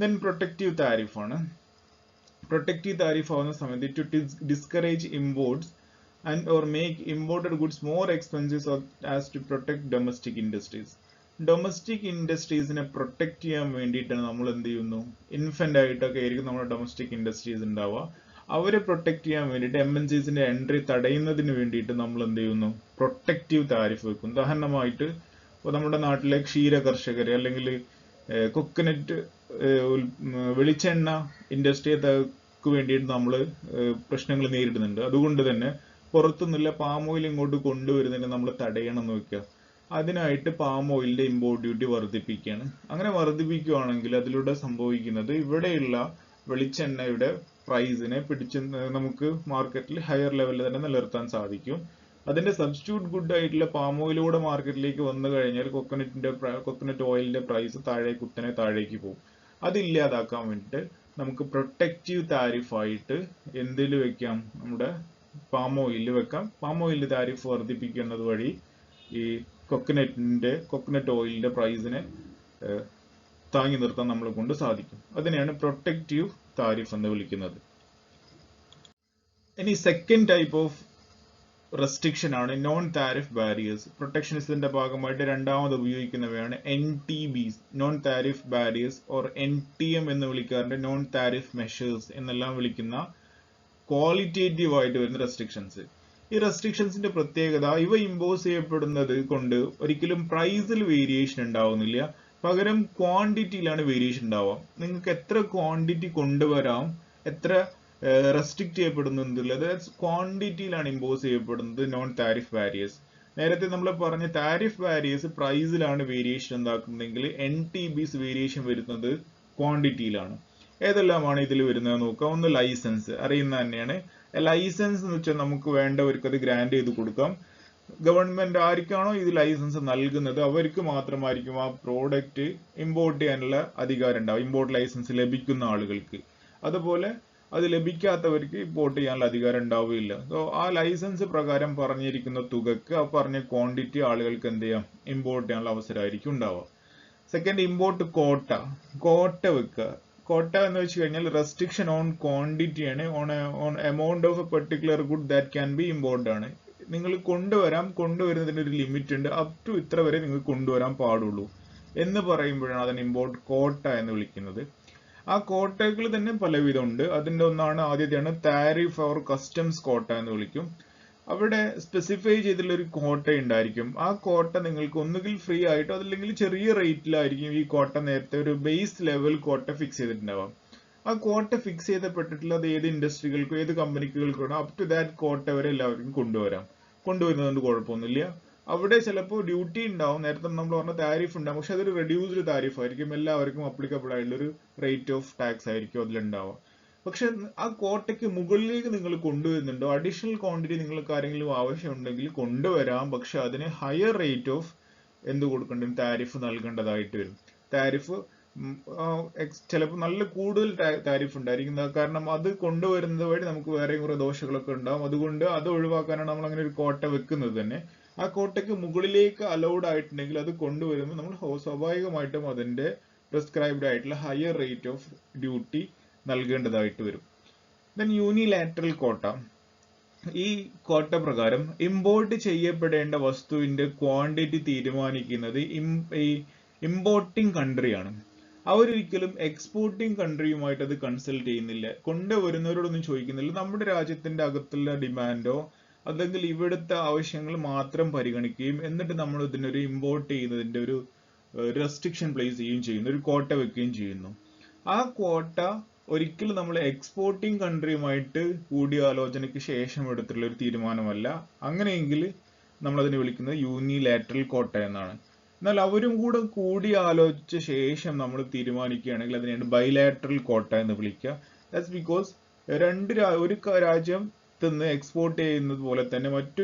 ദെൻ പ്രൊട്ടക്റ്റീവ് താരിഫാണ്. പ്രൊട്ടക്റ്റീവ് താരിഫ് ആവുന്ന സമയത്ത് to discourage imports and or make imported goods more expensive so as to protect domestic industries. Domestic ഇൻഡസ്ട്രീസിനെ പ്രൊട്ടക്ട് ചെയ്യാൻ വേണ്ടിയിട്ടാണ് നമ്മൾ എന്ത് ചെയ്യുന്നു, ഇൻഫന്റ് ആയിട്ടൊക്കെ ആയിരിക്കും നമ്മുടെ ഡൊമസ്റ്റിക് ഇൻഡസ്ട്രീസ് ഉണ്ടാവുക. അവരെ പ്രൊട്ടക്ട് ചെയ്യാൻ വേണ്ടിയിട്ട് MNCസിന്റെ എൻട്രി തടയുന്നതിന് വേണ്ടിയിട്ട് നമ്മൾ എന്ത് ചെയ്യുന്നു, പ്രൊട്ടക്റ്റീവ് താരിഫ് വെക്കും. ഉദാഹരണമായിട്ട് ഇപ്പോൾ നമ്മുടെ നാട്ടിലെ ക്ഷീര കർഷകർ അല്ലെങ്കിൽ കൊക്കനറ്റ് വെളിച്ചെണ്ണ ഇൻഡസ്ട്രിക്ക് വേണ്ടിയിട്ട് നമ്മൾ പ്രശ്നങ്ങൾ നേരിടുന്നുണ്ട്. അതുകൊണ്ട് തന്നെ പുറത്തുനിന്നുള്ള പാം ഓയിൽ ഇങ്ങോട്ട് കൊണ്ടുവരുന്നതിന് നമ്മൾ തടയണം എന്ന് വെക്കുക. അതിനായിട്ട് പാം ഓയിലിന്റെ ഇമ്പോർട്ട് ഡ്യൂട്ടി വർദ്ധിപ്പിക്കുകയാണ്. അങ്ങനെ വർദ്ധിപ്പിക്കുകയാണെങ്കിൽ അതിലൂടെ സംഭവിക്കുന്നത് ഇവിടെയുള്ള വെളിച്ചെണ്ണയുടെ പ്രൈസിനെ പിടിച്ച് നമുക്ക് മാർക്കറ്റിൽ ഹയർ ലെവലിൽ തന്നെ നിലനിർത്താൻ സാധിക്കും. അതിന്റെ സബ്സ്റ്റിറ്റ്യൂട്ട് ഗുഡ് ആയിട്ടുള്ള പാം ഓയിലൂടെ മാർക്കറ്റിലേക്ക് വന്നു കഴിഞ്ഞാൽ കൊക്കനറ്റ് ഓയിലിന്റെ പ്രൈസ് കുത്തനെ താഴേക്ക് പോകും. അതില്ലാതാക്കാൻ വേണ്ടിയിട്ട് നമുക്ക് പ്രൊട്ടക്റ്റീവ് താരിഫായിട്ട് എന്തിൽ വെക്കാം, നമ്മുടെ പാം ഓയിലിൽ വെക്കാം. പാം ഓയിലിന്റെ താരിഫ് വർദ്ധിപ്പിക്കുന്നത് വഴി ഈ കൊക്കനറ്റ് ഓയിലിന്റെ പ്രൈസിനെ താങ്ങി നിർത്താൻ നമ്മളെ കൊണ്ട് സാധിക്കും. അതിനെയാണ് പ്രൊട്ടക്റ്റീവ് താരിഫ് എന്ന് വിളിക്കുന്നത്. ഇനി സെക്കൻഡ് ടൈപ്പ് ഓഫ് റെസ്ട്രിക്ഷൻ ആണ് നോൺ താരിഫ് ബാരിയേഴ്സ്. പ്രൊട്ടക്ഷനിസത്തിന്റെ ഭാഗമായിട്ട് രണ്ടാമത് ഉപയോഗിക്കുന്നവയാണ് NTBs, non tariff barriers or NTM എന്ന് വിളിക്കാറുണ്ട്, നോൺ താരിഫ് മെഷേഴ്സ് എന്നെല്ലാം വിളിക്കുന്ന ക്വാളിറ്റേറ്റീവ് ആയിട്ട് വരുന്ന റെസ്ട്രിക്ഷൻസ്. ഈ റെസ്ട്രിക്ഷൻസിന്റെ പ്രത്യേകത, ഇവ ഇമ്പോസ് ചെയ്യപ്പെടുന്നത് കൊണ്ട് ഒരിക്കലും പ്രൈസിൽ വേരിയേഷൻ ഉണ്ടാവുന്നില്ല, പകരം ക്വാണ്ടിറ്റിയിലാണ് വേരിയേഷൻ ഉണ്ടാവുക. നിങ്ങൾക്ക് എത്ര ക്വാണ്ടിറ്റി കൊണ്ടുവരാം, എത്ര റെസ്ട്രിക്ട് ചെയ്യപ്പെടുന്നുള്ളത് ക്വാണ്ടിറ്റിയിലാണ് ഇമ്പോസ് ചെയ്യപ്പെടുന്നത് നോൺ താരിഫ് ബാരിയേഴ്സ്. നേരത്തെ നമ്മൾ പറഞ്ഞ താരിഫ് ബാരിയേഴ്സ് പ്രൈസിലാണ് വേരിയേഷൻ ഉണ്ടാക്കുന്നതെങ്കിൽ NTBs വേരിയേഷൻ വരുന്നത് ക്വാണ്ടിറ്റിയിലാണ്. ഏതെല്ലാമാണ് ഇതിൽ വരുന്നത് നോക്കാം. ഒന്ന് ലൈസൻസ്, അറിയുന്ന തന്നെയാണ്. ലൈസൻസ് എന്ന് വെച്ചാൽ നമുക്ക് വേണ്ടവർക്ക് അത് ഗ്രാൻഡ് ചെയ്ത് കൊടുക്കാം. ഗവൺമെന്റ് ആർക്കാണോ ഇത് ലൈസൻസ് നൽകുന്നത് അവർക്ക് മാത്രമായിരിക്കും ആ പ്രോഡക്റ്റ് ഇമ്പോർട്ട് ചെയ്യാനുള്ള അധികാരം ഉണ്ടാവും, ഇമ്പോർട്ട് ലൈസൻസ് ലഭിക്കുന്ന ആളുകൾക്ക്. അതുപോലെ അത് ലഭിക്കാത്തവർക്ക് ഇമ്പോർട്ട് ചെയ്യാനുള്ള അധികാരം ഉണ്ടാവുകയില്ല. സോ ആ ലൈസൻസ് പ്രകാരം പറഞ്ഞിരിക്കുന്ന തുകക്ക് ആ പറഞ്ഞ ക്വാണ്ടിറ്റി ആളുകൾക്ക് എന്ത് ചെയ്യാം, ഇമ്പോർട്ട് ചെയ്യാനുള്ള അവസരമായിരിക്കും ഉണ്ടാവുക. സെക്കൻഡ്, ഇമ്പോർട്ട് കോട്ട. കോട്ട വെക്കുക. കോട്ട എന്ന് വെച്ച് കഴിഞ്ഞാൽ റെസ്ട്രിക്ഷൻ ഓൺ ക്വാണ്ടിറ്റി ആണ്, on amount of A particular good that can be import ആണ്. നിങ്ങൾ കൊണ്ടുവരുന്നതിന് ഒരു ലിമിറ്റ് ഉണ്ട്, അപ് ടു ഇത്ര വരെ നിങ്ങൾക്ക് കൊണ്ടുവരാൻ പാടുള്ളൂ എന്ന് പറയുമ്പോഴാണ് അതിന് ഇമ്പോർട്ട് കോട്ട എന്ന് വിളിക്കുന്നത്. ആ കോട്ടകൾ തന്നെ പലവിധം ഉണ്ട്. അതിന്റെ ഒന്നാണ്, ആദ്യത്തെയാണ് താരിഫ് ഓർ കസ്റ്റംസ് കോട്ട എന്ന് വിളിക്കും. അവിടെ സ്പെസിഫൈ ചെയ്തിട്ടുള്ള ഒരു കോട്ട ഉണ്ടായിരിക്കും. ആ കോട്ട നിങ്ങൾക്ക് ഒന്നുകിൽ ഫ്രീ ആയിട്ടോ അതല്ലെങ്കിൽ ചെറിയ റേറ്റിലായിരിക്കും ഈ കോട്ട നേരത്തെ ഒരു ബേസ് ലെവൽ കോട്ട ഫിക്സ് ചെയ്തിട്ടുണ്ടാവാം. ആ കോട്ട ഫിക്സ് ചെയ്തപ്പെട്ടിട്ടുള്ളത് ഏത് ഇൻഡസ്ട്രികൾക്കോ ഏത് കമ്പനികൾക്കോ അപ് ടു ദാറ്റ് കോട്ട വരെ എല്ലാവർക്കും കൊണ്ടുവരുന്നതുകൊണ്ട് കുഴപ്പമൊന്നുമില്ല. അവിടെ ചിലപ്പോൾ ഡ്യൂട്ടി ഉണ്ടാവും, നേരത്തെ നമ്മൾ പറഞ്ഞ താരിഫ് ഉണ്ടാവും, പക്ഷെ അതൊരു റെഡ്യൂസ്ഡ് താരിഫ് ആയിരിക്കും, എല്ലാവർക്കും അപ്ലിക്കബിൾ ആയിട്ടുള്ള ഒരു റേറ്റ് ഓഫ് ടാക്സ് ആയിരിക്കും അതിലുണ്ടാവുക. പക്ഷെ ആ കോട്ടയ്ക്ക് മുകളിലേക്ക് നിങ്ങൾ കൊണ്ടുവരുന്നുണ്ടോ, അഡീഷണൽ ക്വാണ്ടിറ്റി നിങ്ങൾക്ക് ആരെങ്കിലും ആവശ്യമുണ്ടെങ്കിൽ കൊണ്ടുവരാം, പക്ഷെ അതിന് ഹയർ റേറ്റ് ഓഫ് എന്ത് കൊടുക്കേണ്ടി വരും, താരിഫ് നൽകേണ്ടതായിട്ട് വരും. താരിഫ് ചിലപ്പോൾ നല്ല കൂടുതൽ താരിഫ് ഉണ്ടായിരിക്കും, കാരണം അത് കൊണ്ടുവരുന്നത് വഴി നമുക്ക് വേറെ കുറെ ദോഷങ്ങളൊക്കെ ഉണ്ടാവും. അതുകൊണ്ട് അത് ഒഴിവാക്കാനാണ് നമ്മൾ അങ്ങനെ ഒരു കോട്ട വെക്കുന്നത് തന്നെ. ആ കോട്ടയ്ക്ക് മുകളിലേക്ക് അലൗഡ് ആയിട്ടുണ്ടെങ്കിൽ അത് കൊണ്ടുവരുമ്പോൾ നമ്മൾ സ്വാഭാവികമായിട്ടും അതിന്റെ പ്രിസ്ക്രൈബ്ഡ് ആയിട്ടുള്ള ഹയർ റേറ്റ് ഓഫ് ഡ്യൂട്ടി നൽകേണ്ടതായിട്ട് വരും. ദെൻ യൂണിലാറ്ററൽ കോട്ട. ഈ കോട്ട പ്രകാരം ഇമ്പോർട്ട് ചെയ്യപ്പെടേണ്ട വസ്തുവിന്റെ ക്വാണ്ടിറ്റി തീരുമാനിക്കുന്നത് ഈ ഇമ്പോർട്ടിംഗ് കൺട്രിയാണ്. അവരൊരിക്കലും എക്സ്പോർട്ടിംഗ് കൺട്രിയുമായിട്ട് അത് കൺസൾട്ട് ചെയ്യുന്നില്ല, കൊണ്ടുവരുന്നവരോടൊന്നും ചോദിക്കുന്നില്ല. നമ്മുടെ രാജ്യത്തിന്റെ അകത്തുള്ള ഡിമാൻഡോ അല്ലെങ്കിൽ ഇവിടുത്തെ ആവശ്യങ്ങൾ മാത്രം പരിഗണിക്കുകയും എന്നിട്ട് നമ്മൾ ഇതിനൊരു ഇമ്പോർട്ട് ചെയ്യുന്നതിന്റെ ഒരു റെസ്ട്രിക്ഷൻ പ്ലേസ് ചെയ്യുകയും ചെയ്യുന്നു, ഒരു കോട്ട വെക്കുകയും ചെയ്യുന്നു. ആ കോട്ട ഒരിക്കലും നമ്മൾ എക്സ്പോർട്ടിംഗ് കൺട്രിയുമായിട്ട് കൂടിയാലോചനയ്ക്ക് ശേഷം എടുത്തിട്ടുള്ള ഒരു തീരുമാനമല്ല. അങ്ങനെയെങ്കിൽ നമ്മൾ അതിനെ വിളിക്കുന്നത് യൂണിലാറ്ററൽ കോട്ട എന്നാണ്. എന്നാൽ അവരും കൂടെ കൂടിയാലോചിച്ച ശേഷം നമ്മൾ തീരുമാനിക്കുകയാണെങ്കിൽ അതിനെയാണ് ബൈലാറ്ററൽ കോട്ട എന്ന് വിളിക്കുക. ദാറ്റ്സ് ബിക്കോസ് ഒരു രാജ്യത്ത് നിന്ന് എക്സ്പോർട്ട് ചെയ്യുന്നത് പോലെ തന്നെ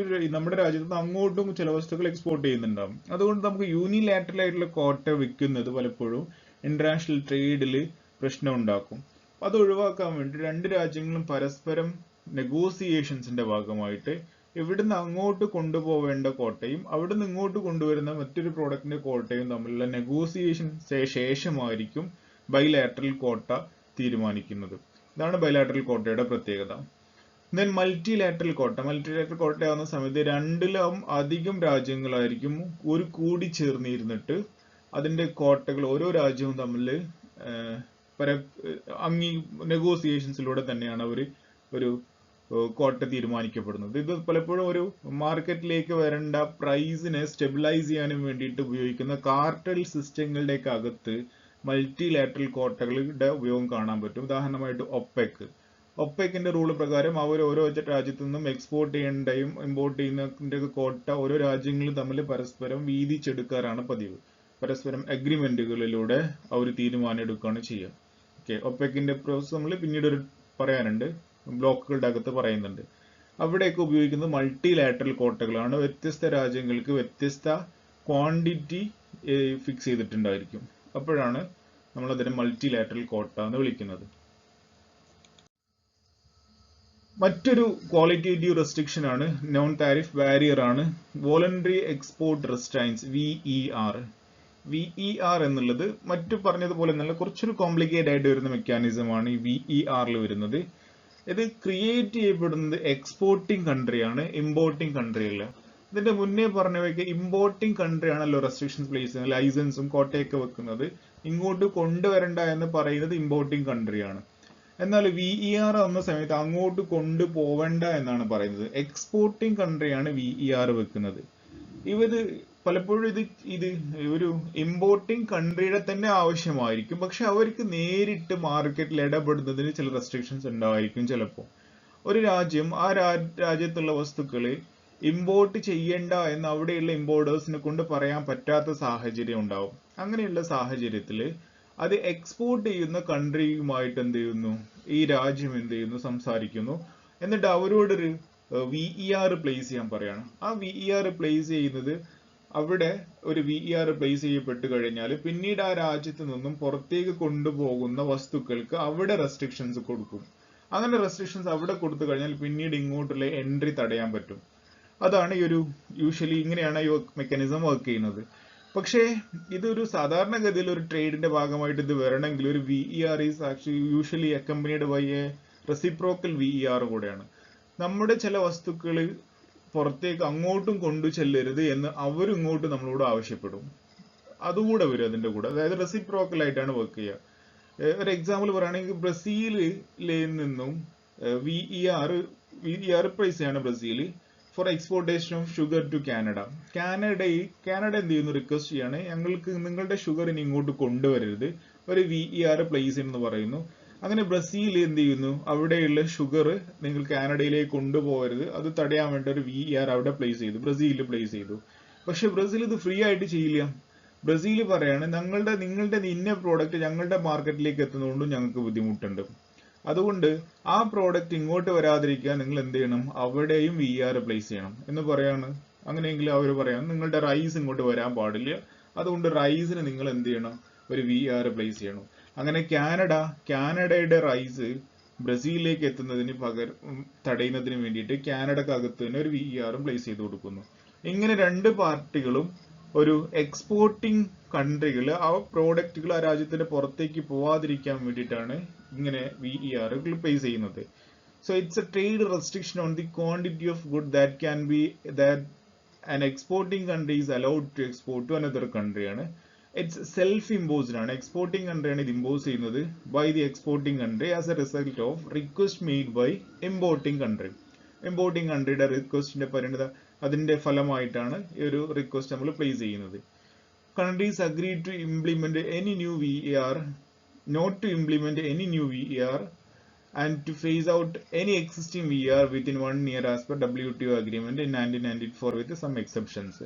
നമ്മുടെ രാജ്യത്ത് നിന്ന് അങ്ങോട്ടും ചില വസ്തുക്കൾ എക്സ്പോർട്ട് ചെയ്യുന്നുണ്ടാവും. അതുകൊണ്ട് നമുക്ക് യൂണിലാറ്ററൽ ആയിട്ടുള്ള കോട്ട വെക്കുന്നത് പലപ്പോഴും ഇന്റർനാഷണൽ ട്രേഡിൽ പ്രശ്നം ഉണ്ടാക്കും. അത് ഒഴിവാക്കാൻ വേണ്ടി രണ്ട് രാജ്യങ്ങളും പരസ്പരം നെഗോസിയേഷൻസിന്റെ ഭാഗമായിട്ട് ഇവിടുന്ന് അങ്ങോട്ട് കൊണ്ടുപോവേണ്ട കോട്ടയും അവിടുന്ന് ഇങ്ങോട്ട് കൊണ്ടുവരുന്ന മറ്റൊരു പ്രോഡക്റ്റിന്റെ കോട്ടയും തമ്മിലുള്ള നെഗോസിയേഷൻ ശേഷമായിരിക്കും ബൈലാറ്ററൽ കോട്ട തീരുമാനിക്കുന്നത്. ഇതാണ് ബൈലാറ്ററൽ കോട്ടയുടെ പ്രത്യേകത. ദെൻ മൾട്ടിലാറ്ററൽ കോട്ട. മൾട്ടിലാറ്ററൽ കോട്ടയാവുന്ന സമയത്ത് രണ്ടിലും അധികം രാജ്യങ്ങളായിരിക്കും ഒരു കൂടി ചേർന്നിരുന്നിട്ട് അതിന്റെ കോട്ടകൾ ഓരോ രാജ്യവും തമ്മിൽ നെഗോസിയേഷൻസിലൂടെ തന്നെയാണ് ഒരു കോട്ട തീരുമാനിക്കപ്പെടുന്നത്. ഇത് പലപ്പോഴും ഒരു മാർക്കറ്റിലേക്ക് വരേണ്ട പ്രൈസിനെ സ്റ്റെബിലൈസ് ചെയ്യാനും വേണ്ടിയിട്ട് ഉപയോഗിക്കുന്ന കാർട്ടൽ സിസ്റ്റങ്ങളുടെയൊക്കെ അകത്ത് മൾട്ടിലാറ്ററൽ കോട്ടകളുടെ ഉപയോഗം കാണാൻ പറ്റും. ഉദാഹരണമായിട്ട് ഒപ്പെക്കിന്റെ റൂൾ പ്രകാരം അവർ ഓരോ രാജ്യത്തു നിന്നും എക്സ്പോർട്ട് ചെയ്യേണ്ടയും ഇമ്പോർട്ട് ചെയ്യുന്നതിന്റെ കോട്ട ഓരോ രാജ്യങ്ങളും തമ്മിൽ പരസ്പരം വീതിച്ചെടുക്കാറാണ് പതിവ്. പരസ്പരം അഗ്രിമെന്റുകളിലൂടെ അവർ തീരുമാനം എടുക്കുകയാണ് ചെയ്യുക. ഓക്കെ, ഒപ്പെക്കിന്റെ പ്രോസസ് നമ്മൾ പിന്നീട് പറയാനുണ്ട്, ബ്ലോക്കുകളുടെ അകത്ത് പറയുന്നുണ്ട്. അവിടെയൊക്കെ ഉപയോഗിക്കുന്നത് മൾട്ടിലാറ്ററൽ കോട്ടകളാണ്. വ്യത്യസ്ത രാജ്യങ്ങൾക്ക് വ്യത്യസ്ത ക്വാണ്ടിറ്റി ഫിക്സ് ചെയ്തിട്ടുണ്ടായിരിക്കും. അപ്പോഴാണ് നമ്മൾ അതിനെ മൾട്ടിലാറ്ററൽ കോട്ട എന്ന് വിളിക്കുന്നത്. മറ്റൊരു ക്വാളിറ്റേറ്റീവ് റെസ്ട്രിക്ഷൻ ആണ്, നോൺ താരിഫ് ബാരിയർ ആണ്, വോളണ്ടറി എക്സ്പോർട്ട് റെസ്ട്രൈൻസ് VER. VER എന്നുള്ളത് മറ്റു പറഞ്ഞതുപോലെ നല്ല കുറച്ചൊരു കോംപ്ലിക്കേറ്റ് ആയിട്ട് വരുന്ന മെക്കാനിസം ആണ് ഈ VER വരുന്നത്. ഇത് ക്രിയേറ്റ് ചെയ്യപ്പെടുന്നത് എക്സ്പോർട്ടിംഗ് കൺട്രിയാണ്, ഇമ്പോർട്ടിംഗ് കൺട്രി അല്ല. ഇതിന്റെ മുന്നേ പറഞ്ഞവയ്ക്ക് ഇമ്പോർട്ടിംഗ് കൺട്രി ആണല്ലോ റെസ്ട്രിക്ഷൻസ് പ്ലേസ് ചെയ്യുന്നത്, ലൈസൻസും കോട്ടയൊക്കെ വെക്കുന്നത്. ഇങ്ങോട്ട് കൊണ്ടുവരണ്ട എന്ന് പറയുന്നത് ഇമ്പോർട്ടിംഗ് കൺട്രിയാണ്. എന്നാൽ VER വന്ന സമയത്ത് അങ്ങോട്ട് കൊണ്ടുപോവണ്ട എന്നാണ് പറയുന്നത്. എക്സ്പോർട്ടിംഗ് കൺട്രിയാണ് VER വെക്കുന്നത്. പലപ്പോഴും ഇത് ഒരു ഇമ്പോർട്ടിംഗ് കൺട്രിയുടെ തന്നെ ആവശ്യമായിരിക്കും, പക്ഷെ അവർക്ക് നേരിട്ട് മാർക്കറ്റിൽ ഇടപെടുന്നതിന് ചില റെസ്ട്രിക്ഷൻസ് ഉണ്ടായിരിക്കും. ചിലപ്പോൾ ഒരു രാജ്യം ആ രാജ്യത്തുള്ള വസ്തുക്കള് ഇമ്പോർട്ട് ചെയ്യണ്ട എന്ന് അവിടെയുള്ള ഇമ്പോർട്ടേഴ്സിനെ കൊണ്ട് പറയാൻ പറ്റാത്ത സാഹചര്യം ഉണ്ടാവും. അങ്ങനെയുള്ള സാഹചര്യത്തിൽ അത് എക്സ്പോർട്ട് ചെയ്യുന്ന കൺട്രിയുമായിട്ട് എന്ത് ചെയ്യുന്നു, ഈ രാജ്യം എന്ത് ചെയ്യുന്നു, സംസാരിക്കുന്നു. എന്നിട്ട് അവരോടൊരു VER പ്ലേസ് ചെയ്യാൻ പറയാണ്. ആ VER പ്ലേസ് ചെയ്യുന്നത്, അവിടെ ഒരു VER പ്ലേസ് ചെയ്യപ്പെട്ട് കഴിഞ്ഞാൽ പിന്നീട് ആ രാജ്യത്ത് നിന്നും പുറത്തേക്ക് കൊണ്ടുപോകുന്ന വസ്തുക്കൾക്ക് അവിടെ റെസ്ട്രിക്ഷൻസ് കൊടുക്കും. അങ്ങനെ റെസ്ട്രിക്ഷൻസ് അവിടെ കൊടുത്തു കഴിഞ്ഞാൽ പിന്നീട് ഇങ്ങോട്ടുള്ള എൻട്രി തടയാൻ പറ്റും. അതാണ് ഈ ഒരു യൂഷ്വലി ഇങ്ങനെയാണ് ഈ മെക്കാനിസം വർക്ക് ചെയ്യുന്നത്. പക്ഷേ ഇതൊരു സാധാരണഗതിയിൽ ഒരു ട്രേഡിന്റെ ഭാഗമായിട്ട് ഇത് വരണമെങ്കിൽ ഒരു VER is actually usually accompanied by a reciprocal VER കൂടെയാണ്. നമ്മുടെ ചില വസ്തുക്കൾ പുറത്തേക്ക് അങ്ങോട്ടും കൊണ്ടു ചെല്ലരുത് എന്ന് അവരും ഇങ്ങോട്ട് നമ്മളോട് ആവശ്യപ്പെടും. അതുകൂടെ വരും അതിന്റെ കൂടെ. അതായത് റെസിപ്രോക്കൽ ആയിട്ടാണ് വർക്ക് ചെയ്യുക. ഒരു എക്സാമ്പിൾ പറയുകയാണെങ്കിൽ ബ്രസീലിൽ നിന്നും VER പ്രൈസ് ചെയ്യാണ് Brazil for exportation of sugar to Canada. Canada എന്ത് ചെയ്യുന്നു, റിക്വസ്റ്റ് ചെയ്യാണ്, ഞങ്ങൾക്ക് നിങ്ങളുടെ ഷുഗർ ഇനി ഇങ്ങോട്ട് കൊണ്ടുവരരുത്, ഒരു VER പ്ലേസ് എന്ന് പറയുന്നു. അങ്ങനെ ബ്രസീൽ എന്ത് ചെയ്യുന്നു, അവിടെയുള്ള ഷുഗർ നിങ്ങൾ കാനഡയിലേക്ക് കൊണ്ടുപോകരുത്, അത് തടയാൻ വേണ്ടി ഒരു VER അവിടെ പ്ലേസ് ചെയ്തു, ബ്രസീലിൽ പ്ലേസ് ചെയ്തു. പക്ഷെ ബ്രസീൽ ഇത് ഫ്രീ ആയിട്ട് ചെയ്യില്ല. ബ്രസീൽ പറയാണ്, നിങ്ങളുടെ ഇന്ന പ്രോഡക്റ്റ് ഞങ്ങളുടെ മാർക്കറ്റിലേക്ക് എത്തുന്നതുകൊണ്ടും ഞങ്ങൾക്ക് ബുദ്ധിമുട്ടുണ്ട്, അതുകൊണ്ട് ആ പ്രോഡക്റ്റ് ഇങ്ങോട്ട് വരാതിരിക്കാൻ നിങ്ങൾ എന്ത് ചെയ്യണം, അവിടെയും VER പ്ലേസ് ചെയ്യണം എന്ന് പറയാണ്. അങ്ങനെയെങ്കിൽ അവർ പറയാം, നിങ്ങളുടെ റൈസ് ഇങ്ങോട്ട് വരാൻ പാടില്ല, അതുകൊണ്ട് റൈസിന് നിങ്ങൾ എന്ത് ചെയ്യണം, ഒരു VER പ്ലേസ് ചെയ്യണം. അങ്ങനെ കാനഡയുടെ റൈസ് ബ്രസീലിലേക്ക് എത്തുന്നതിന് തടയുന്നതിന് വേണ്ടിയിട്ട് കാനഡക്കകത്ത് തന്നെ ഒരു VER പ്ലേസ് ചെയ്ത് കൊടുക്കുന്നു. ഇങ്ങനെ രണ്ട് പാർട്ടികളും ഒരു എക്സ്പോർട്ടിംഗ് കൺട്രികൾ ആ പ്രോഡക്റ്റുകൾ ആ രാജ്യത്തിന്റെ പുറത്തേക്ക് പോവാതിരിക്കാൻ വേണ്ടിയിട്ടാണ് ഇങ്ങനെ VER പ്ലേസ് ചെയ്യുന്നത്. So it's a trade restriction on the quantity of good that an exporting country is allowed to export to another country ആണ്. It's self-imposed ആണ്. എക്സ്പോർട്ടിംഗ് കൺട്രിയാണ് ഇത് ഇമ്പോസ് ചെയ്യുന്നത് by the exporting country as a result of request made by importing country. Importing കൺട്രിയുടെ റിക്വസ്റ്റിന്റെ പരിണിത അതിന്റെ ഫലമായിട്ടാണ് ഈ ഒരു റിക്വസ്റ്റ് നമ്മൾ പ്ലേസ് ചെയ്യുന്നത്. Countries agreed to implement any new VER, not to implement any new VER and to phase out any existing VER within 1 year as per WTO agreement in 1994 with some exceptions.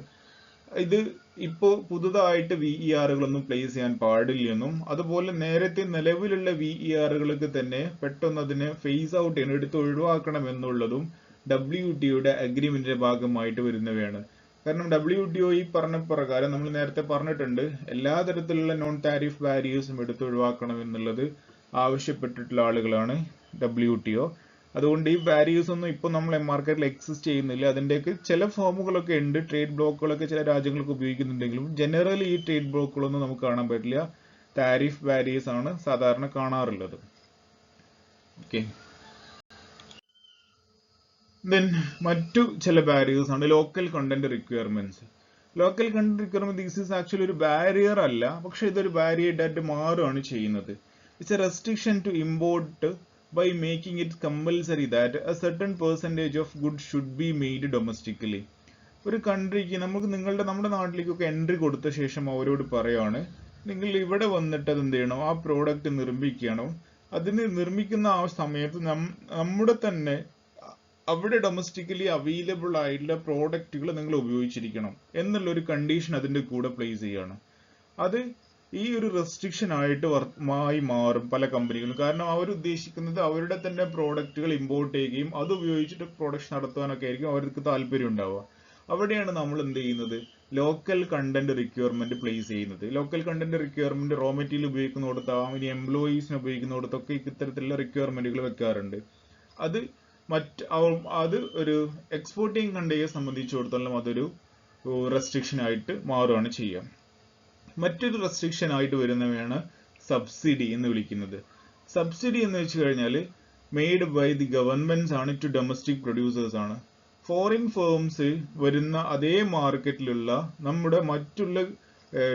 ഇത് ഇപ്പോ പുതുതായിട്ട് VERകളൊന്നും place ചെയ്യാൻ പാടില്ലെന്നും അതുപോലെ നേരത്തെ നിലവിലുള്ള VERകൾക്ക് തന്നെ പെട്ടെന്ന് അതിനെ ഫേസ് ഔട്ട് ചെയ്യണം, എടുത്ത് ഒഴിവാക്കണം എന്നുള്ളതും WTOയുടെ അഗ്രിമെന്റിന്റെ ഭാഗമായിട്ട് വരുന്നവയാണ്. കാരണം WTO ഈ പറഞ്ഞ പ്രകാരം നമ്മൾ നേരത്തെ പറഞ്ഞിട്ടുണ്ട്, എല്ലാ തരത്തിലുള്ള നോൺ താരിഫ് ബാരിയേഴ്സും എടുത്ത് ഒഴിവാക്കണം എന്നുള്ളത് ആവശ്യപ്പെട്ടിട്ടുള്ള ആളുകളാണ് WTO. അതുകൊണ്ട് ഈ ബാരിയേഴ്സ് ഒന്നും ഇപ്പൊ നമ്മൾ മാർക്കറ്റിൽ എക്സിസ്റ്റ് ചെയ്യുന്നില്ല. അതിന്റെയൊക്കെ ചില ഫോമുകളൊക്കെ ഉണ്ട്, ട്രേഡ് ബ്ലോക്കുകളൊക്കെ ചില രാജ്യങ്ങൾക്ക് ഉപയോഗിക്കുന്നുണ്ടെങ്കിലും ജനറലി ഈ ട്രേഡ് ബ്ലോക്കുകളൊന്നും നമുക്ക് കാണാൻ പറ്റില്ല. താരിഫ് ബാരിയേഴ്സ് ആണ് സാധാരണ കാണാറുള്ളത്. ഓക്കെ, ദെൻ മറ്റു ചില ബാരിയേഴ്സ് ആണ് local content requirements. Local content requirement this is actually ഒരു ബാരിയർ അല്ല, പക്ഷെ ഇതൊരു ബാരിയർ ആയിട്ട് മാറുകയാണ് ചെയ്യുന്നത്. It's a restriction to import by making it compulsory that a certain percentage of goods should be made domestically. ഒരു കൺട്രിക്ക് നമ്മുടെ നാട്ടിലേക്കൊക്കെ എൻട്രി കൊടുത്ത ശേഷം അവരോട് പറയാണ്, നിങ്ങൾ ഇവിടെ വന്നിട്ട് അത് എന്ത് ചെയ്യണം, ആ പ്രോഡക്റ്റ് നിർമ്മിക്കണം, അതിന് നിർമ്മിക്കുന്ന ആ സമയത്ത് നമ്മുടെ തന്നെ അവിടെ ഡൊമസ്റ്റിക്കലി അവൈലബിൾ ആയിട്ടുള്ള പ്രോഡക്റ്റുകൾ നിങ്ങൾ ഉപയോഗിച്ചിരിക്കണം എന്നുള്ള ഒരു കണ്ടീഷൻ അതിന്റെ കൂടെ പ്ലേസ് ചെയ്യാണ്. അത് ഈ ഒരു റെസ്ട്രിക്ഷൻ ആയിട്ട് മാറും പല കമ്പനികളും. കാരണം അവർ ഉദ്ദേശിക്കുന്നത് അവരുടെ തന്നെ പ്രോഡക്റ്റുകൾ ഇമ്പോർട്ട് ചെയ്യുകയും അത് ഉപയോഗിച്ചിട്ട് പ്രൊഡക്ഷൻ നടത്താനൊക്കെ ആയിരിക്കും അവർക്ക് താല്പര്യം ഉണ്ടാവുക. അവിടെയാണ് നമ്മൾ എന്ത് ചെയ്യുന്നത്, ലോക്കൽ കണ്ടന്റ് റിക്വയർമെന്റ് പ്ലേസ് ചെയ്യുന്നത്. Local content requirement raw material ഉപയോഗിക്കുന്നിടത്താവാം, ഇനി എംപ്ലോയീസിനെ ഉപയോഗിക്കുന്നിടത്തൊക്കെ ഇത്തരത്തിലുള്ള റിക്വയർമെന്റുകൾ വെക്കാറുണ്ട്. അത് ഒരു എക്സ്പോർട്ടിംഗ് കൺട്രിയെ സംബന്ധിച്ചിടത്തോളം അതൊരു റെസ്ട്രിക്ഷൻ ആയിട്ട് മാറുകയാണ് ചെയ്യുക. മറ്റൊരു റെസ്ട്രിക്ഷൻ ആയിട്ട് വരുന്നവയാണ് സബ്സിഡി എന്ന് വിളിക്കുന്നത്. സബ്സിഡി എന്ന് വെച്ച് കഴിഞ്ഞാൽ മെയ്ഡ് ബൈ ദി ഗവൺമെന്റ്സ് ആണ് ടു ഡൊമസ്റ്റിക് പ്രൊഡ്യൂസേഴ്സ് ആണ്. ഫോറിൻ ഫേംസ് വരുന്ന അതേ മാർക്കറ്റിലുള്ള നമ്മുടെ മറ്റുള്ള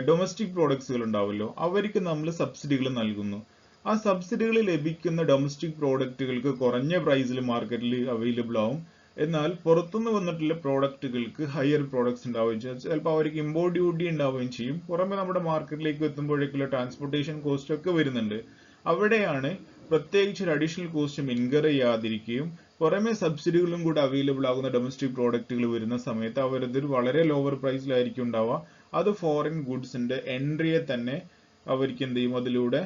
ഡൊമസ്റ്റിക് പ്രോഡക്ട്സുകൾ ഉണ്ടാവുമല്ലോ, അവർക്ക് നമ്മൾ സബ്സിഡികൾ നൽകുന്നു. ആ സബ്സിഡികൾ ലഭിക്കുന്ന ഡൊമസ്റ്റിക് പ്രോഡക്റ്റുകൾക്ക് കുറഞ്ഞ പ്രൈസിൽ മാർക്കറ്റിൽ അവൈലബിൾ ആവും. എന്നാൽ പുറത്തുനിന്ന് വന്നിട്ടുള്ള പ്രോഡക്റ്റുകൾക്ക് ഹയർ പ്രോഡക്ട്സ് ഉണ്ടാവുകയും ചെയ്യും. ചിലപ്പോൾ അവർക്ക് ഇമ്പോർട്ട് ഡ്യൂട്ടി ഉണ്ടാവുകയും ചെയ്യും. പുറമെ നമ്മുടെ മാർക്കറ്റിലേക്ക് എത്തുമ്പോഴേക്കുള്ള ട്രാൻസ്പോർട്ടേഷൻ കോസ്റ്റ് ഒക്കെ വരുന്നുണ്ട്. അവിടെയാണ് പ്രത്യേകിച്ച് ഒരു അഡീഷണൽ കോസ്റ്റും ഇൻകർ ചെയ്യാതിരിക്കുകയും പുറമെ സബ്സിഡികളും കൂടെ അവൈലബിൾ ആകുന്ന ഡൊമസ്റ്റിക് പ്രോഡക്റ്റുകൾ വരുന്ന സമയത്ത് അവരത് വളരെ ലോവർ പ്രൈസിലായിരിക്കും ഉണ്ടാവുക. അത് ഫോറിൻ ഗുഡ്സിന്റെ എൻട്രിയെ തന്നെ അവർക്ക് എന്ത് ചെയ്യും, അതിലൂടെ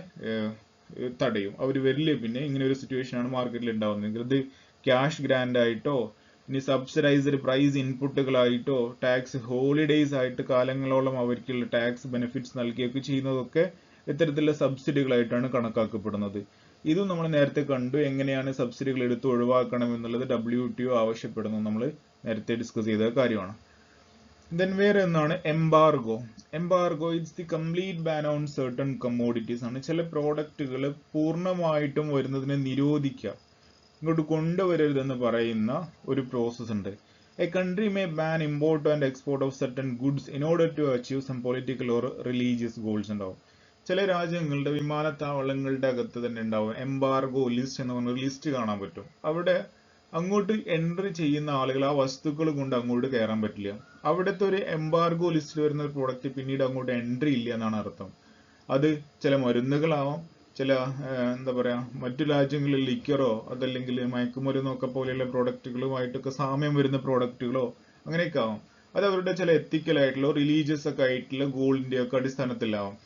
തടയും. അവർ വരില്ല. പിന്നെ ഇങ്ങനെ ഒരു സിറ്റുവേഷൻ ആണ് മാർക്കറ്റിൽ ഉണ്ടാവുന്നത്. ഇത് ക്യാഷ് ഗ്രാൻഡ് ആയിട്ടോ ഇനി സബ്സിഡൈസ്ഡ് പ്രൈസ് ഇൻപുട്ടുകളായിട്ടോ ടാക്സ് ഹോളിഡേയ്സ് ആയിട്ട് കാലങ്ങളോളം അവർക്കുള്ള ടാക്സ് ബെനിഫിറ്റ്സ് നൽകിയൊക്കെ ചെയ്യുന്നതൊക്കെ ഇത്തരത്തിലുള്ള സബ്സിഡികളായിട്ടാണ് കണക്കാക്കപ്പെടുന്നത്. ഇതും നമ്മൾ നേരത്തെ കണ്ടു. എങ്ങനെയാണ് സബ്സിഡികൾ എടുത്ത് ഒഴിവാക്കണം എന്നുള്ളത് WTO ആവശ്യപ്പെടുന്നു. നമ്മൾ നേരത്തെ ഡിസ്കസ് ചെയ്ത കാര്യമാണ്. ദെൻ വേറെ ഒന്നാണ് embargo. Embargo it's the complete ban on certain commodities ആണ്. ചില പ്രോഡക്റ്റുകൾ പൂർണ്ണമായിട്ടും വരുന്നതിനെ നിരോധിക്കുക, ഇങ്ങോട്ട് കൊണ്ടുവരരുതെന്ന് പറയുന്ന ഒരു പ്രോസസ് ഉണ്ട്. A country may ban import and export of certain goods in order to achieve some political or religious goals ഉണ്ടാവും. ചില രാജ്യങ്ങളുടെ വിമാനത്താവളങ്ങളുടെ അകത്ത് തന്നെ ഉണ്ടാവും എംബാർഗോ ലിസ്റ്റ് എന്ന് പറഞ്ഞ ലിസ്റ്റ് കാണാൻ പറ്റും. അവിടെ അങ്ങോട്ട് എൻട്രി ചെയ്യുന്ന ആളുകൾ ആ വസ്തുക്കൾ കൊണ്ട് അങ്ങോട്ട് കയറാൻ പറ്റില്ല. അവിടുത്തെ ഒരു എംബാർഗോ ലിസ്റ്റിൽ വരുന്ന ഒരു പ്രോഡക്റ്റ് പിന്നീട് അങ്ങോട്ട് എൻട്രി ഇല്ല എന്നാണ് അർത്ഥം. അത് ചില മരുന്നുകളാവാം, ചില എന്താ പറയാ മറ്റു രാജ്യങ്ങളിൽ ലിക്കറോ അതല്ലെങ്കിൽ മയക്കുമരുന്നൊക്കെ പോലെയുള്ള പ്രോഡക്റ്റുകളുമായിട്ടൊക്കെ സാമ്യം വരുന്ന പ്രോഡക്റ്റുകളോ അങ്ങനെയൊക്കെ ആവാം. അത് അവരുടെ ചില എത്തിക്കൽ ആയിട്ടുള്ള റിലീജിയസ് ഒക്കെ ആയിട്ടുള്ള ഗോളിന്റെ ഒക്കെ അടിസ്ഥാനത്തിലാവാം.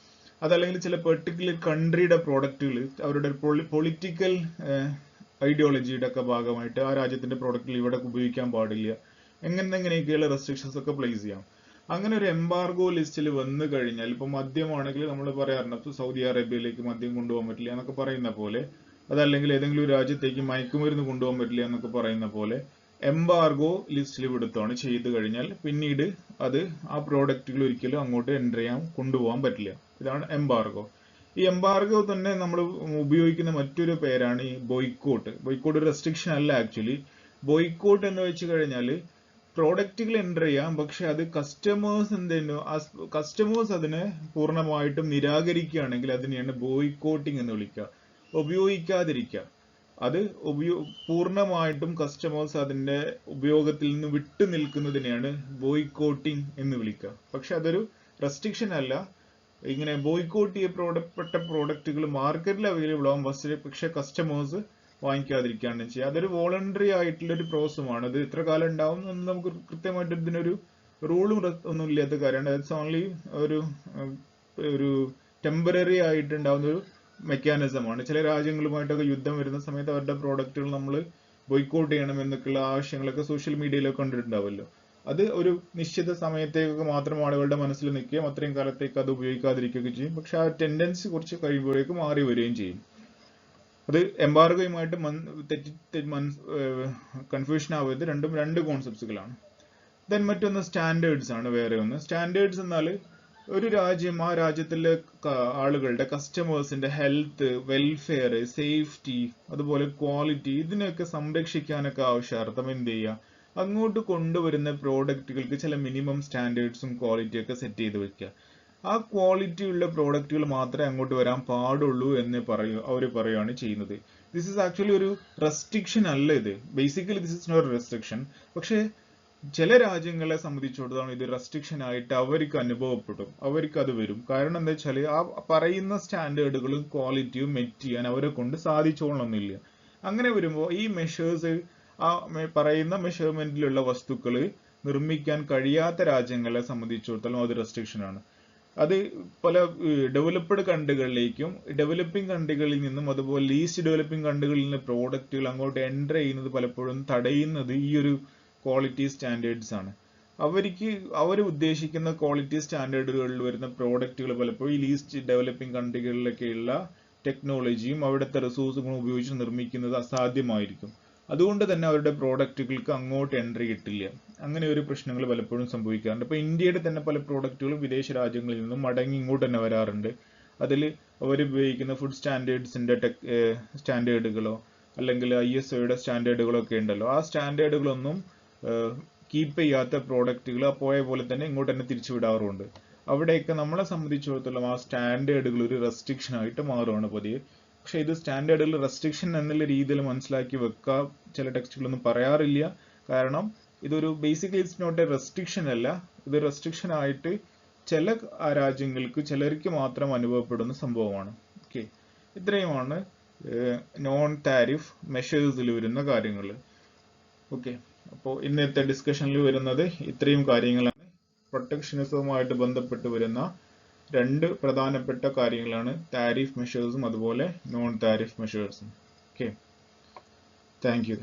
അതല്ലെങ്കിൽ ചില പെർട്ടിക്കുലർ കൺട്രിയുടെ പ്രോഡക്റ്റുകൾ അവരുടെ പൊളിറ്റിക്കൽ ഐഡിയോളജിയുടെ ഒക്കെ ഭാഗമായിട്ട് ആ രാജ്യത്തിന്റെ പ്രോഡക്റ്റുകൾ ഇവിടെ ഉപയോഗിക്കാൻ പാടില്ല, എങ്ങനെയൊക്കെയുള്ള റെസ്ട്രിക്ഷൻസ് ഒക്കെ പ്ലേസ് ചെയ്യാം. അങ്ങനെ ഒരു എംബാർഗോ ലിസ്റ്റിൽ വന്നു കഴിഞ്ഞാൽ ഇപ്പൊ മദ്യമാണെങ്കിൽ നമ്മൾ പറയാറുണ്ട് സൗദി അറേബ്യയിലേക്ക് മദ്യം കൊണ്ടുപോകാൻ പറ്റില്ല എന്നൊക്കെ പറയുന്ന പോലെ, അതല്ലെങ്കിൽ ഏതെങ്കിലും ഒരു രാജ്യത്തേക്ക് മയക്കുമരുന്ന് കൊണ്ടുപോകാൻ പറ്റില്ല എന്നൊക്കെ പറയുന്ന പോലെ എംബാർഗോ ലിസ്റ്റിൽ വിടുത്താണ് ചെയ്തു കഴിഞ്ഞാൽ പിന്നീട് അത് ആ പ്രോഡക്റ്റുകൾ ഒരിക്കലും അങ്ങോട്ട് എൻ്റർ ചെയ്യാൻ കൊണ്ടുപോകാൻ പറ്റില്ല. ഇതാണ് എംബാർഗോ. ഈ എംബാർഗോ തന്നെ നമ്മൾ ഉപയോഗിക്കുന്ന മറ്റൊരു പേരാണ് ഈ ബോയ്ക്കോട്ട്. ബോയ്ക്കോട്ട് ഒരു റെസ്ട്രിക്ഷൻ അല്ല ആക്ച്വലി. ബോയ്ക്കോട്ട് എന്ന് വെച്ച് കഴിഞ്ഞാൽ പ്രോഡക്റ്റുകൾ എൻ്റർ ചെയ്യാം, പക്ഷെ അത് കസ്റ്റമേഴ്സ് അതിനെ പൂർണ്ണമായിട്ടും നിരാകരിക്കുകയാണെങ്കിൽ അതിനെയാണ് ബോയ്ക്കോട്ടിംഗ് എന്ന് വിളിക്കുക. ഉപയോഗിക്കാതിരിക്കുക, അത് പൂർണ്ണമായിട്ടും കസ്റ്റമേഴ്സ് അതിന്റെ ഉപയോഗത്തിൽ നിന്ന് വിട്ടു നിൽക്കുന്നതിനെയാണ് ബോയ്ക്കോട്ടിംഗ് എന്ന് വിളിക്കുക. പക്ഷെ അതൊരു റെസ്ട്രിക്ഷൻ അല്ല. ഇങ്ങനെ ബോയ്ക്കോട്ട് ചെയ്യപ്പെട്ട പ്രോഡക്റ്റുകൾ മാർക്കറ്റിൽ അവൈലബിൾ ആവും, പക്ഷെ കസ്റ്റമേഴ്സ് വാങ്ങിക്കാതിരിക്കുകയാണ് ചെയ്യുക. അതൊരു വോളണ്ടറി ആയിട്ടുള്ള ഒരു പ്രോസസ്സാണ്. അത് എത്ര കാലം ഉണ്ടാവും എന്ന് നമുക്ക് കൃത്യമായിട്ട് ഇതിനൊരു റൂളും ഒന്നും ഇല്ലാത്ത കാര്യമാണ്. ഇറ്റ്സ് ഓൺലി ഒരു ടെമ്പററി ആയിട്ട് ഉണ്ടാവുന്ന ഒരു മെക്കാനിസമാണ്. ചില രാജ്യങ്ങളുമായിട്ടൊക്കെ യുദ്ധം വരുന്ന സമയത്ത് അവരുടെ പ്രോഡക്റ്റുകൾ നമ്മൾ ബോയ്ക്കോട്ട് ചെയ്യണം എന്നൊക്കെയുള്ള ആവശ്യങ്ങളൊക്കെ സോഷ്യൽ മീഡിയയിലൊക്കെ കണ്ടിട്ടുണ്ടാവല്ലോ. അത് ഒരു നിശ്ചിത സമയത്തേക്കൊക്കെ മാത്രം ആളുകളുടെ മനസ്സിൽ നിൽക്കുകയും അത്രയും കാലത്തേക്ക് അത് ഉപയോഗിക്കാതിരിക്കുകയൊക്കെ ചെയ്യും. പക്ഷെ ആ ടെൻഡൻസി കുറച്ച് കഴിയുമ്പോഴേക്ക് മാറി വരികയും ചെയ്യും. അത് എംബാർഗോയുമായിട്ട് കൺഫ്യൂഷൻ ആവരുത്. രണ്ടും രണ്ട് കോൺസെപ്റ്റുകളാണ്. ദെൻ മറ്റൊന്ന് സ്റ്റാൻഡേർഡ്സ് ആണ്. വേറെ ഒന്ന് സ്റ്റാൻഡേർഡ്സ് എന്നാൽ ഒരു രാജ്യം ആ രാജ്യത്തിലെ ആളുകളുടെ കസ്റ്റമേഴ്സിന്റെ ഹെൽത്ത്, വെൽഫെയർ, സേഫ്റ്റി, അതുപോലെ ക്വാളിറ്റി ഇതിനൊക്കെ സംരക്ഷിക്കാനൊക്കെ ആവശ്യാർത്ഥം എന്ത് ചെയ്യുക, അങ്ങോട്ട് കൊണ്ടുവരുന്ന പ്രോഡക്റ്റുകൾക്ക് ചില മിനിമം സ്റ്റാൻഡേർഡ്സും ക്വാളിറ്റി ഒക്കെ സെറ്റ് ചെയ്ത് വെക്കുക. ആ ക്വാളിറ്റി ഉള്ള പ്രോഡക്റ്റുകൾ മാത്രമേ അങ്ങോട്ട് വരാൻ പാടുള്ളൂ എന്ന് അവർ പറയുകയാണ് ചെയ്യുന്നത്. ദിസ് ഇസ് ആക്ച്വലി ഒരു റെസ്ട്രിക്ഷൻ അല്ല ഇത്. Basically this is not restriction. പക്ഷേ ചില രാജ്യങ്ങളെ സംബന്ധിച്ചിടത്തോളം ഇത് റെസ്ട്രിക്ഷൻ ആയിട്ട് അവർക്ക് അനുഭവപ്പെടും, അവർക്ക് അത് വരും. കാരണം എന്താ വെച്ചാൽ ആ പറയുന്ന സ്റ്റാൻഡേർഡുകളും ക്വാളിറ്റിയും മെറ്റ് ചെയ്യാൻ അവരെ കൊണ്ട് സാധിച്ചോളണമെന്നില്ല. അങ്ങനെ വരുമ്പോൾ ഈ മെഷേഴ്സ്, ആ പറയുന്ന മെഷർമെന്റിലുള്ള വസ്തുക്കൾ നിർമ്മിക്കാൻ കഴിയാത്ത രാജ്യങ്ങളെ സംബന്ധിച്ചിടത്തോളം അത് റെസ്ട്രിക്ഷൻ ആണ്. അത് പല ഡെവലപ്ഡ് കൺട്രികളിലേക്കും ഡെവലപ്പിംഗ് കൺട്രികളിൽ നിന്നും അതുപോലെ ലീസ്റ്റ് ഡെവലപ്പിംഗ് കൺട്രികളിൽ നിന്ന് പ്രോഡക്റ്റുകൾ അങ്ങോട്ട് എൻ്റർ ചെയ്യുന്നത് പലപ്പോഴും തടയുന്നത് ഈ ഒരു ക്വാളിറ്റി സ്റ്റാൻഡേർഡ്സ് ആണ്. അവർ ഉദ്ദേശിക്കുന്ന ക്വാളിറ്റി സ്റ്റാൻഡേർഡുകളിൽ വരുന്ന പ്രോഡക്റ്റുകൾ പലപ്പോഴും ഈ ലീസ്റ്റ് ഡെവലപ്പിംഗ് കൺട്രികളിലൊക്കെയുള്ള ടെക്നോളജിയും അവിടുത്തെ റിസോഴ്സുകളും ഉപയോഗിച്ച് നിർമ്മിക്കുന്നത് അസാധ്യമായിരിക്കും. അതുകൊണ്ട് തന്നെ അവരുടെ പ്രോഡക്റ്റുകൾക്ക് അങ്ങോട്ട് എൻട്രി കിട്ടില്ല. അങ്ങനെ ഒരു പ്രശ്നങ്ങൾ പലപ്പോഴും സംഭവിക്കാറുണ്ട്. ഇപ്പൊ ഇന്ത്യയുടെ തന്നെ പല പ്രോഡക്റ്റുകളും വിദേശ രാജ്യങ്ങളിൽ നിന്നും മടങ്ങി ഇങ്ങോട്ട് തന്നെ വരാറുണ്ട്. അതിൽ അവർ ഉപയോഗിക്കുന്ന ഫുഡ് സ്റ്റാൻഡേർഡ്സിന്റെ സ്റ്റാൻഡേർഡുകളോ അല്ലെങ്കിൽ ISOയുടെ സ്റ്റാൻഡേർഡുകളോ ഒക്കെ ഉണ്ടല്ലോ, ആ സ്റ്റാൻഡേർഡുകളൊന്നും കീപ്പ് ചെയ്യാത്ത പ്രോഡക്റ്റുകൾ പോയ പോലെ തന്നെ ഇങ്ങോട്ട് തന്നെ തിരിച്ചു വിടാറുണ്ട്. അവിടെയൊക്കെ നമ്മളെ സംബന്ധിച്ചിടത്തോളം ആ സ്റ്റാൻഡേർഡുകൾ ഒരു റെസ്ട്രിക്ഷൻ ആയിട്ട് മാറുകയാണ് പതിയെ. പക്ഷെ ഇത് സ്റ്റാൻഡേർഡുകൾ റെസ്ട്രിക്ഷൻ എന്നുള്ള രീതിയിൽ മനസ്സിലാക്കി വെക്കുക ചില ടെക്സ്റ്റുകളൊന്നും പറയാറില്ല. കാരണം ഇതൊരു basically it's not a restriction അല്ല, ഇത് റെസ്ട്രിക്ഷൻ ആയിട്ട് ചില രാജ്യങ്ങൾക്ക് ചിലർക്ക് മാത്രം അനുഭവപ്പെടുന്ന സംഭവമാണ്. ഓക്കെ, ഇത്രയുമാണ് നോൺ താരിഫ് മെഷേഴ്സിൽ വരുന്ന കാര്യങ്ങൾ. ഓക്കെ, അപ്പോൾ ഇന്നത്തെ ഡിസ്കഷനിൽ വരുന്നത് ഇത്രയും കാര്യങ്ങളാണ്. പ്രൊട്ടക്ഷനിസവുമായിട്ട് ബന്ധപ്പെട്ട് വരുന്ന രണ്ട് പ്രധാനപ്പെട്ട കാര്യങ്ങളാണ് താരിഫ് മെഷേഴ്സും അതുപോലെ നോൺ താരിഫ് മെഷേഴ്സും. Okay, thank U.